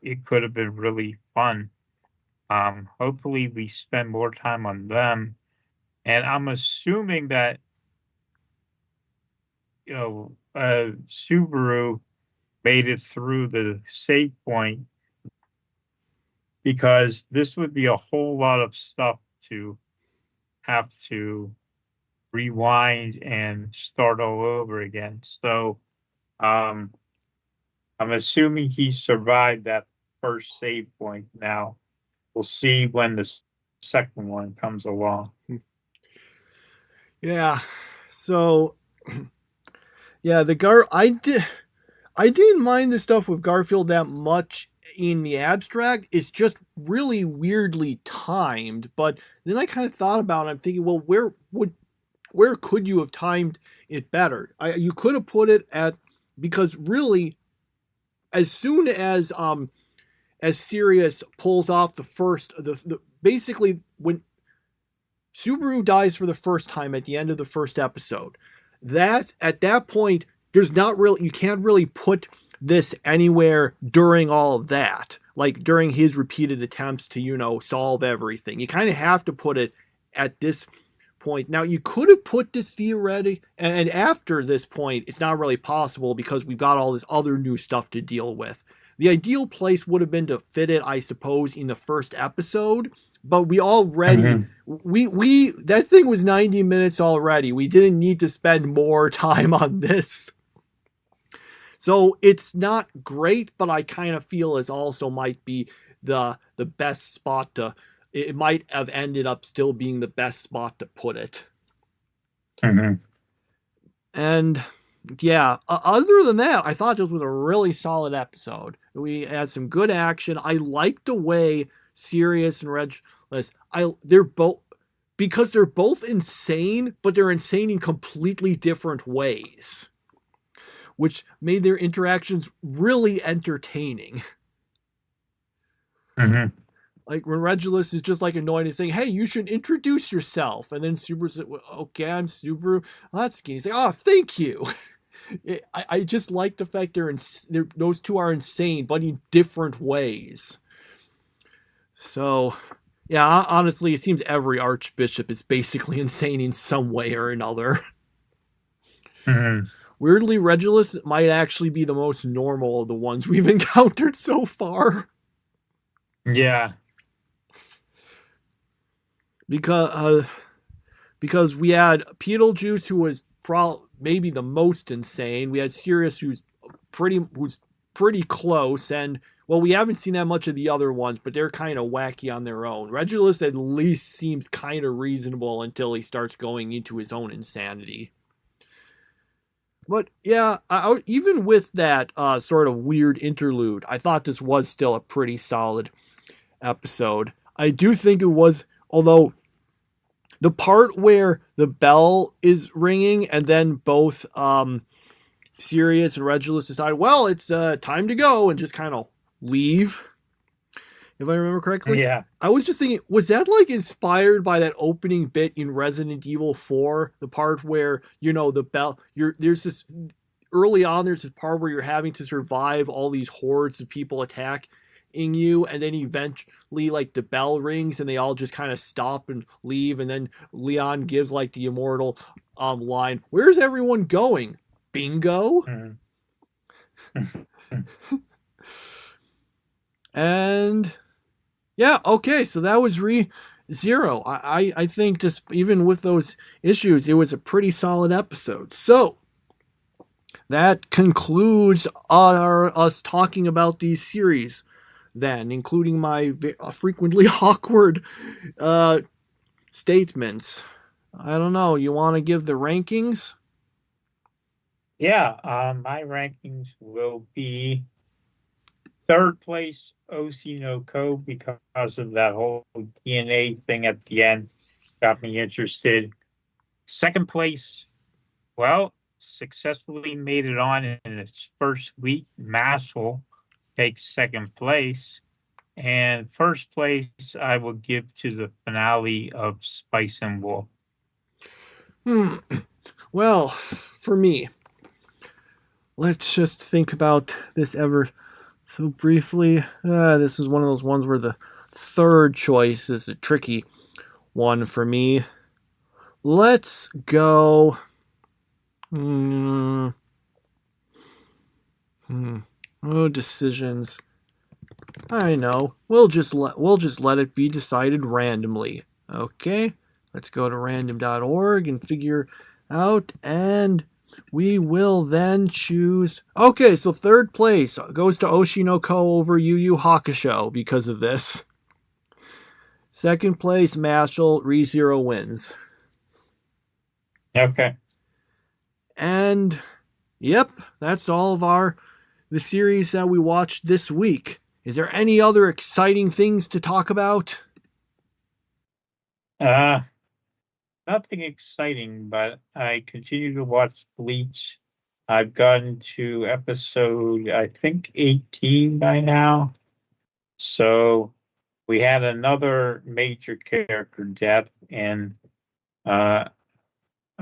it could have been really fun. Hopefully we spend more time on them. And I'm assuming that, Subaru made it through the save point, because this would be a whole lot of stuff to have to rewind and start all over again. So I'm assuming he survived that first save point. Now we'll see when the second one comes along. Yeah. So yeah, I didn't mind the stuff with Garfield that much in the abstract. It's just really weirdly timed. But then I kind of thought about it. I'm thinking, well, where could you have timed it better? You could have put it at, because really, as soon as Sirius pulls off the first, basically when Subaru dies for the first time at the end of the first episode, that at that point there's not really, you can't really put this anywhere during all of that, like during his repeated attempts to solve everything. You kind of have to put it at this point. Now you could have put this theoretically, and after this point it's not really possible because we've got all this other new stuff to deal with. The ideal place would have been to fit it, I suppose, in the first episode, but we already we that thing was 90 minutes already. We didn't need to spend more time on this. So it's not great, but I kind of feel it also might be the best spot to, it might have ended up still being the best spot to put it. And yeah, other than that, I thought this was a really solid episode. We had some good action. I liked the way Sirius and Regulus, they're both, because they're both insane, but they're insane in completely different ways, which made their interactions really entertaining. Like when Regulus is just like annoyed and saying, "Hey, you should introduce yourself," and then Subaru said, well, "Okay, I'm Subaru Hotski." He's like, "Oh, thank you." I just like the fact those two are insane, but in different ways. So, yeah, honestly, it seems every archbishop is basically insane in some way or another. Weirdly, Regulus might actually be the most normal of the ones we've encountered so far. Yeah. Because we had Beetlejuice, who was maybe the most insane. We had Sirius, who's pretty close, and well, we haven't seen that much of the other ones, but they're kind of wacky on their own. Regulus at least seems kind of reasonable until he starts going into his own insanity. But yeah, even with that sort of weird interlude, I thought this was still a pretty solid episode. I do think it was, although the part where the bell is ringing and then both Sirius and Regulus decide, well, it's time to go, and just kind of leave, if I remember correctly. Yeah. I was just thinking, was that like inspired by that opening bit in Resident Evil 4? The part where, the bell, there's this, early on, there's this part where you're having to survive all these hordes of people attack you, and then eventually like the bell rings and they all just kind of stop and leave, and then Leon gives like the immortal line, "Where's everyone going? Bingo." And yeah, okay, so that was Zero. I think just even with those issues, it was a pretty solid episode. So that concludes us talking about these series then, including my frequently awkward statements. I don't know. You want to give the rankings? Yeah, my rankings will be third place Oshinoko because of that whole DNA thing at the end. Got me interested. Second place, well, successfully made it on in its first week. Mashle takes second place. And first place, I will give to the finale of Spice and Wolf. Well, for me, let's just think about this ever so briefly. This is one of those ones where the third choice is a tricky one for me. Let's go. Oh, decisions. I know. We'll just let it be decided randomly. Okay? Let's go to random.org and figure out, and we will then choose. Okay, so third place goes to Oshinoko over Yu Yu Hakusho because of this. Second place, Mashle, ReZero wins. Okay. And yep, that's all of the series that we watched this week. Is there any other exciting things to talk about? Nothing exciting, but I continue to watch Bleach. I've gotten to episode, I think, 18 by now. So we had another major character death, and I'm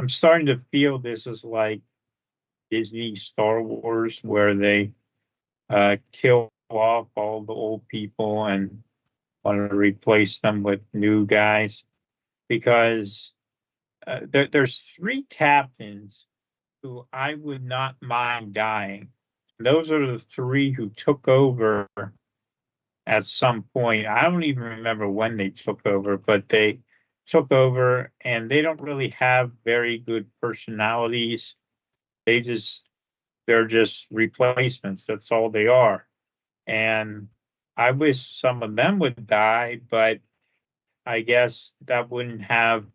starting to feel this is like Disney Star Wars, where they kill off all the old people and want to replace them with new guys. Because there's three captains who I would not mind dying. Those are the three who took over at some point. I don't even remember when they took over, but they took over, and they don't really have very good personalities. They're just replacements. That's all they are. And I wish some of them would die, but I guess that wouldn't have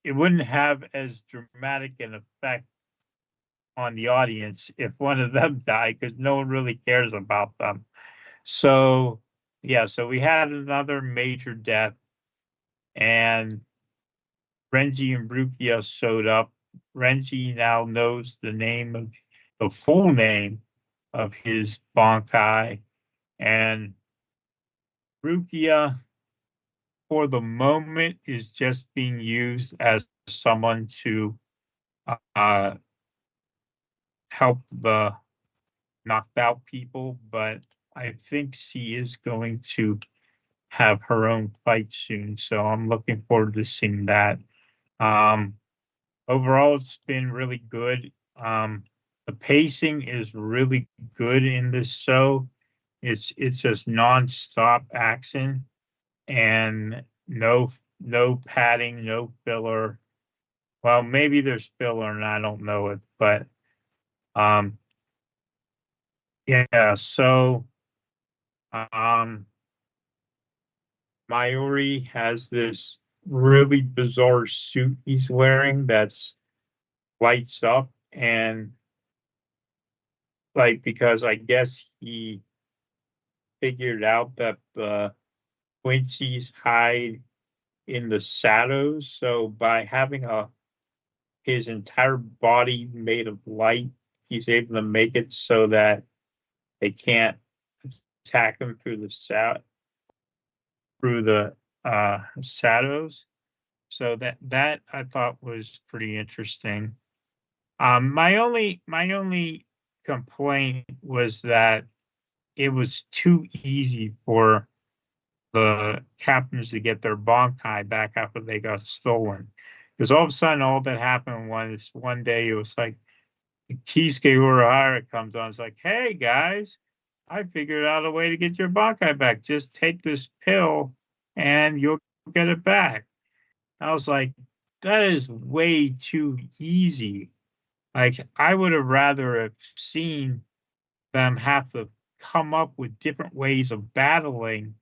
it wouldn't have as dramatic an effect on the audience if one of them died, because no one really cares about them. So yeah, so we had another major death, and Renji and Rukia showed up. Renji now knows the full name of his Bankai, and Rukia, for the moment, is just being used as someone to help the knocked out people, but I think she is going to have her own fight soon. So I'm looking forward to seeing that. Overall, it's been really good. The pacing is really good in this show. It's just nonstop action, and no padding, no filler. Well, maybe there's filler and I don't know it, but yeah. So Mayuri has this really bizarre suit he's wearing that's lights up, and because I guess he figured out that the Quincy's hide in the shadows. So by having his entire body made of light, he's able to make it so that they can't attack him through the shadows. So that I thought was pretty interesting. My only complaint was that it was too easy for the captains to get their Bankai back after they got stolen. Because all of a sudden, all that happened was one day it was like Kisuke Urahara comes on. It's like, hey guys, I figured out a way to get your Bankai back. Just take this pill and you'll get it back. I was like, that is way too easy. Like, I would have rather have seen them have to come up with different ways of battling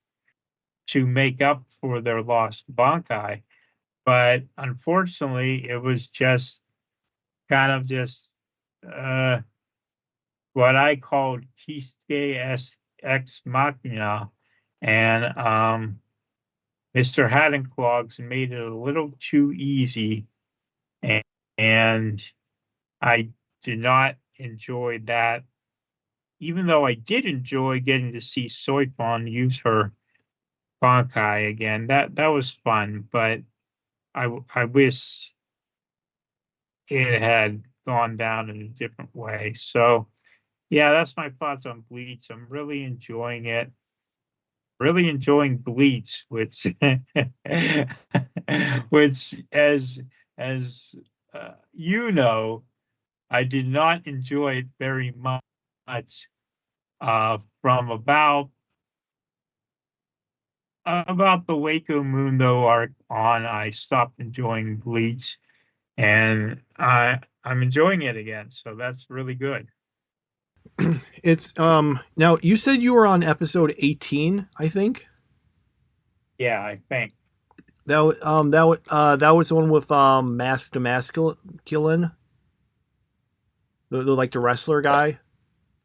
to make up for their lost Bankai. But unfortunately, it was just kind of just what I called Kisuke ex machina, and Mr. Hattenclogs made it a little too easy, and, and I did not enjoy that. Even though I did enjoy getting to see Soifon use her Bankai again, that was fun. But I wish it had gone down in a different way. So yeah, that's my thoughts on Bleach. I'm really enjoying it. Really enjoying Bleach, which which as you know, I did not enjoy it very much. From about the Waco Mundo arc on, I stopped enjoying Bleach, and I'm enjoying it again. So that's really good. It's now you said you were on episode 18, I think. Yeah, I think. That was the one with Mask Masculine, the like the wrestler guy.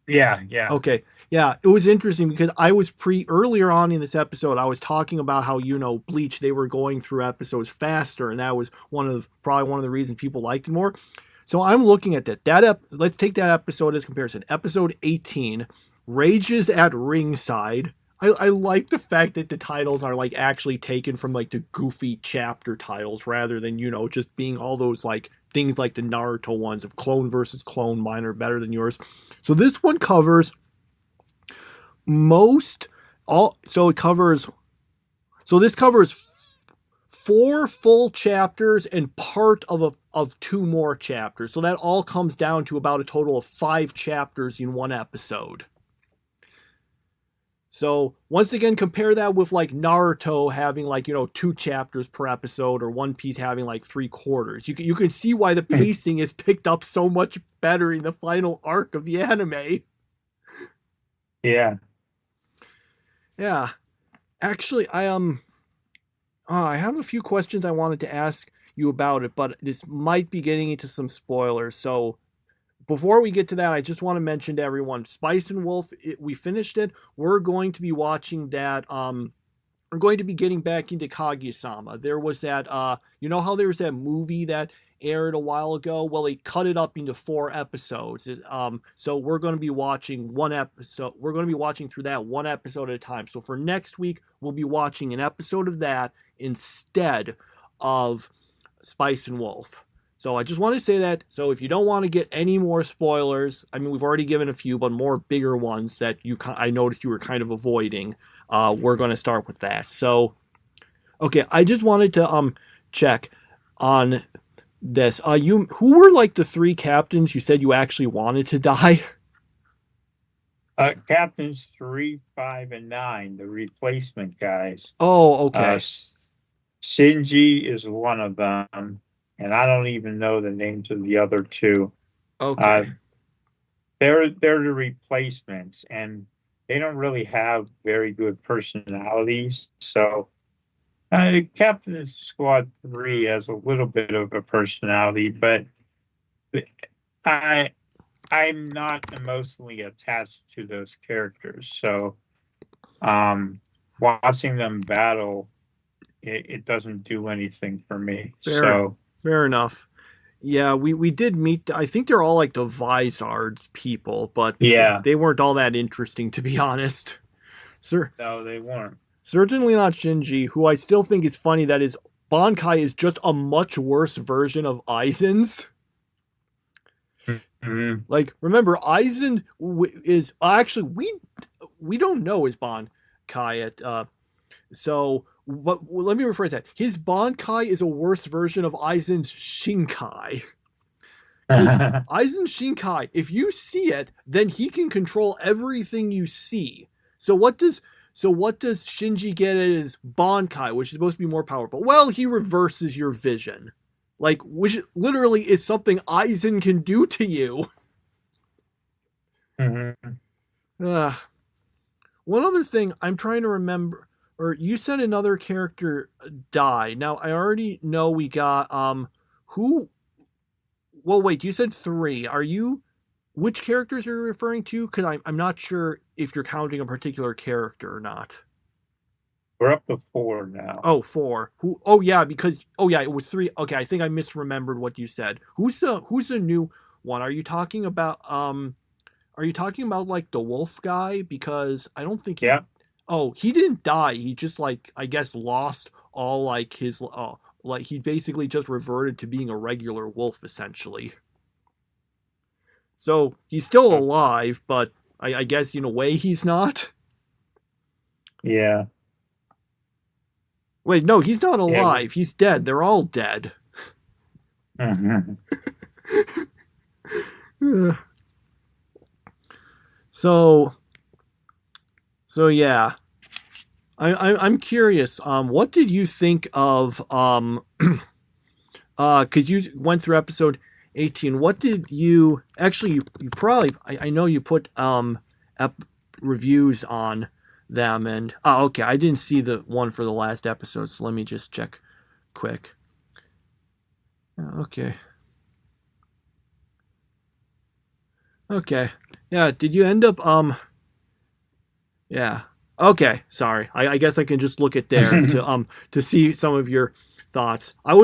Yeah. Okay. Yeah, it was interesting because I was earlier on in this episode, I was talking about how, Bleach, they were going through episodes faster, and that was probably one of the reasons people liked it more. So I'm looking at that. Let's take that episode as comparison. Episode 18, Rages at Ringside. I like the fact that the titles are like actually taken from like the goofy chapter titles rather than, just being all those like things like the Naruto ones of clone versus clone, mine are better than yours. So this one covers this covers 4 full chapters and part of 2 more chapters. So that all comes down to about a total of 5 chapters in one episode. So once again, compare that with like Naruto having like, 2 chapters per episode, or One Piece having like 3/4. You can see why the pacing is picked up so much better in the final arc of the anime. Yeah. Yeah. Actually, I have a few questions I wanted to ask you about it, but this might be getting into some spoilers. So before we get to that, I just want to mention to everyone, Spice and Wolf, we finished it. We're going to be watching that. We're going to be getting back into Kaguya-sama. There was that, how there was that movie that aired a while ago? Well, they cut it up into 4 episodes. So we're going to be watching one episode. We're going to be watching through that one episode at a time. So for next week, we'll be watching an episode of that instead of Spice and Wolf. So I just want to say that. So if you don't want to get any more spoilers, I mean, we've already given a few, but more bigger ones that I noticed you were kind of avoiding. We're going to start with that. So, okay, I just wanted to check on this. Who were like the 3 captains you said you actually wanted to die? Captains 3, 5, and 9, the replacement guys. Oh, okay. Shinji is one of them, and I don't even know the names of the other 2. Okay. They're the replacements, and they don't really have very good personalities. So Captain Squad 3 has a little bit of a personality, but I'm not emotionally attached to those characters. So watching them battle, it doesn't do anything for me. Fair enough. Yeah, we did meet. I think they're all like the Vizards people, but yeah, they weren't all that interesting, to be honest. Sir, no, they weren't. Certainly not Shinji, who I still think is funny that his Bankai is just a much worse version of Aizen's. Mm-hmm. Like, remember, Aizen is actually we don't know his Bankai at so but let me rephrase that. His Bankai is a worse version of Aizen's Shinkai. Because Aizen's Shinkai, if you see it, then he can control everything you see. So what does Shinji get at his Bankai, which is supposed to be more powerful? Well, he reverses your vision. Like, which literally is something Aizen can do to you. One other thing I'm trying to remember, or you said another character died. Now, I already know we got, who? Well, wait, you said 3. Which characters are you referring to? Because I'm not sure if you're counting a particular character or not. We're up to 4 now. Oh, 4. Who? Oh, yeah, it was 3. Okay, I think I misremembered what you said. Who's the new one? Are you talking about like the wolf guy? Because I don't think he didn't die. He just like, I guess, lost all like his like he basically just reverted to being a regular wolf essentially. So he's still alive, but I guess in a way he's not. Yeah. Wait, no, he's not alive. He's dead. They're all dead. So yeah. I'm curious. What did you think of because you went through episode 18. What did you actually? You probably I know you put reviews on them, and okay, I didn't see the one for the last episode, so let me just check quick. Okay. Yeah. Did you end up Yeah. Okay, sorry. I guess I can just look at there to see some of your thoughts. I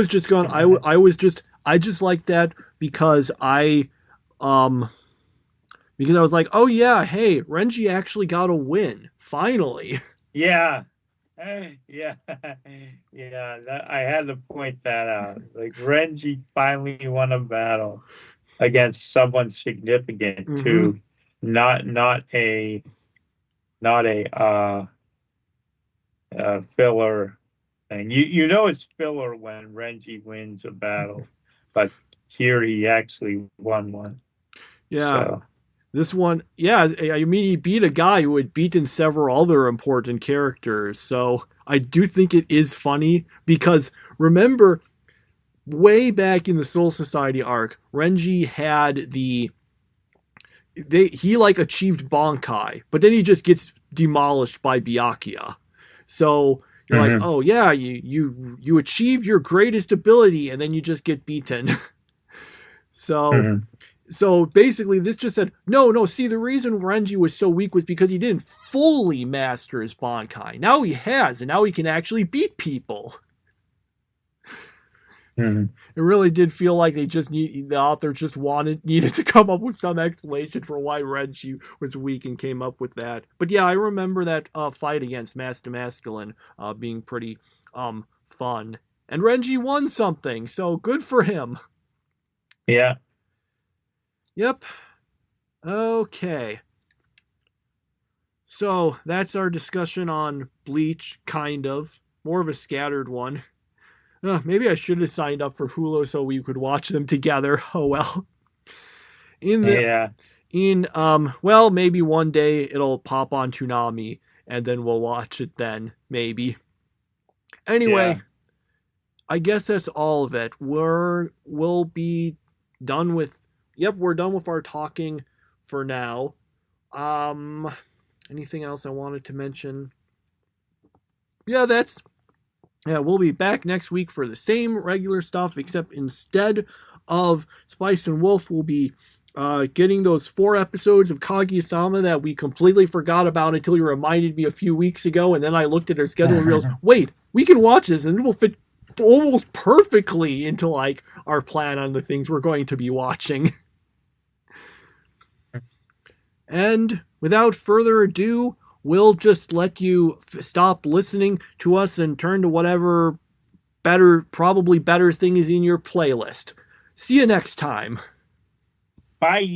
just like that because I was like, oh yeah, hey, Renji actually got a win finally. Yeah. Yeah. I had to point that out. Like Renji finally won a battle against someone significant too, not a filler thing. You know it's filler when Renji wins a battle, but here he actually won one. Yeah. So. This one, yeah, I mean, he beat a guy who had beaten several other important characters, so I do think it is funny, because remember, way back in the Soul Society arc, Renji had he like achieved Bankai, but then he just gets demolished by Byakuya. So you're like, oh yeah, you achieved your greatest ability, and then you just get beaten. So basically, this just said, no, see, the reason Renji was so weak was because he didn't fully master his Bankai. Now he has, and now he can actually beat people. It really did feel like the author just needed to come up with some explanation for why Renji was weak and came up with that. But yeah, I remember that fight against Master Masculine being pretty fun. And Renji won something, so good for him. Yeah. Yep. Okay. So that's our discussion on Bleach, kind of. More of a scattered one. Maybe I should have signed up for Hulu so we could watch them together. Oh well. Well, maybe one day it'll pop on Toonami and then we'll watch it then, maybe. Anyway, I guess that's all of it. We'll be done with we're done with our talking for now. Anything else I wanted to mention? Yeah, we'll be back next week for the same regular stuff, except instead of Spice and Wolf, we'll be getting those 4 episodes of Kaguya-sama that we completely forgot about until you reminded me a few weeks ago, and then I looked at our schedule and realized, wait, we can watch this, and it will fit almost perfectly into like our plan on the things we're going to be watching. And without further ado, we'll just let you stop listening to us and turn to whatever probably better thing is in your playlist. See you next time. Bye.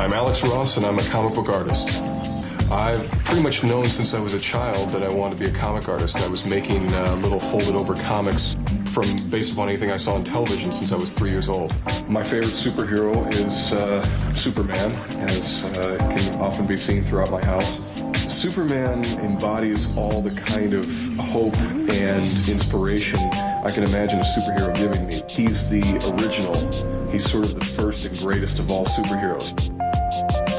I'm Alex Ross, and I'm a comic book artist. I've pretty much known since I was a child that I wanted to be a comic artist. I was making little folded-over comics based upon anything I saw on television since I was 3 years old. My favorite superhero is Superman, as can often be seen throughout my house. Superman embodies all the kind of hope and inspiration I can imagine a superhero giving me. He's the original. He's sort of the first and greatest of all superheroes.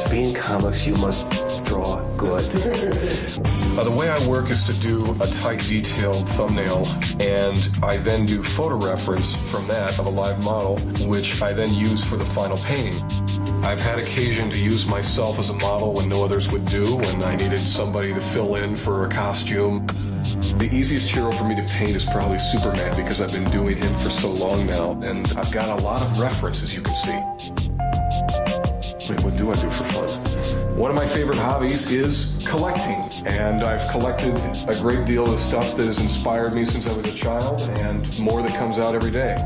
To be in comics, you must draw good. The way I work is to do a tight, detailed thumbnail, and I then do photo reference from that of a live model, which I then use for the final painting. I've had occasion to use myself as a model when no others would do, when I needed somebody to fill in for a costume. The easiest hero for me to paint is probably Superman, because I've been doing him for so long now, and I've got a lot of references, you can see. Wait, what do I do for fun? One of my favorite hobbies is collecting, and I've collected a great deal of stuff that has inspired me since I was a child, and more that comes out every day.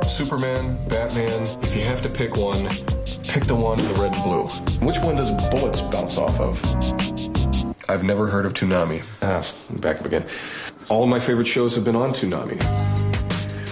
Superman, Batman, if you have to pick one, pick the one in the red and blue. Which one does bullets bounce off of? I've never heard of Toonami. Back up again. All of my favorite shows have been on Toonami.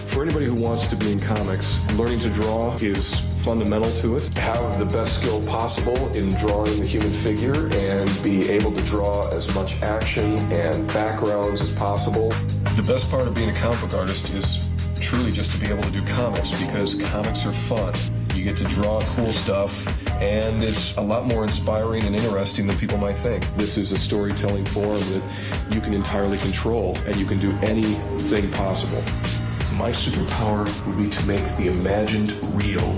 For anybody who wants to be in comics, learning to draw is fundamental to it. Have the best skill possible in drawing the human figure and be able to draw as much action and backgrounds as possible. The best part of being a comic book artist is truly just to be able to do comics, because comics are fun. You get to draw cool stuff, and it's a lot more inspiring and interesting than people might think. This is a storytelling form that you can entirely control, and you can do anything possible. My superpower would be to make the imagined real.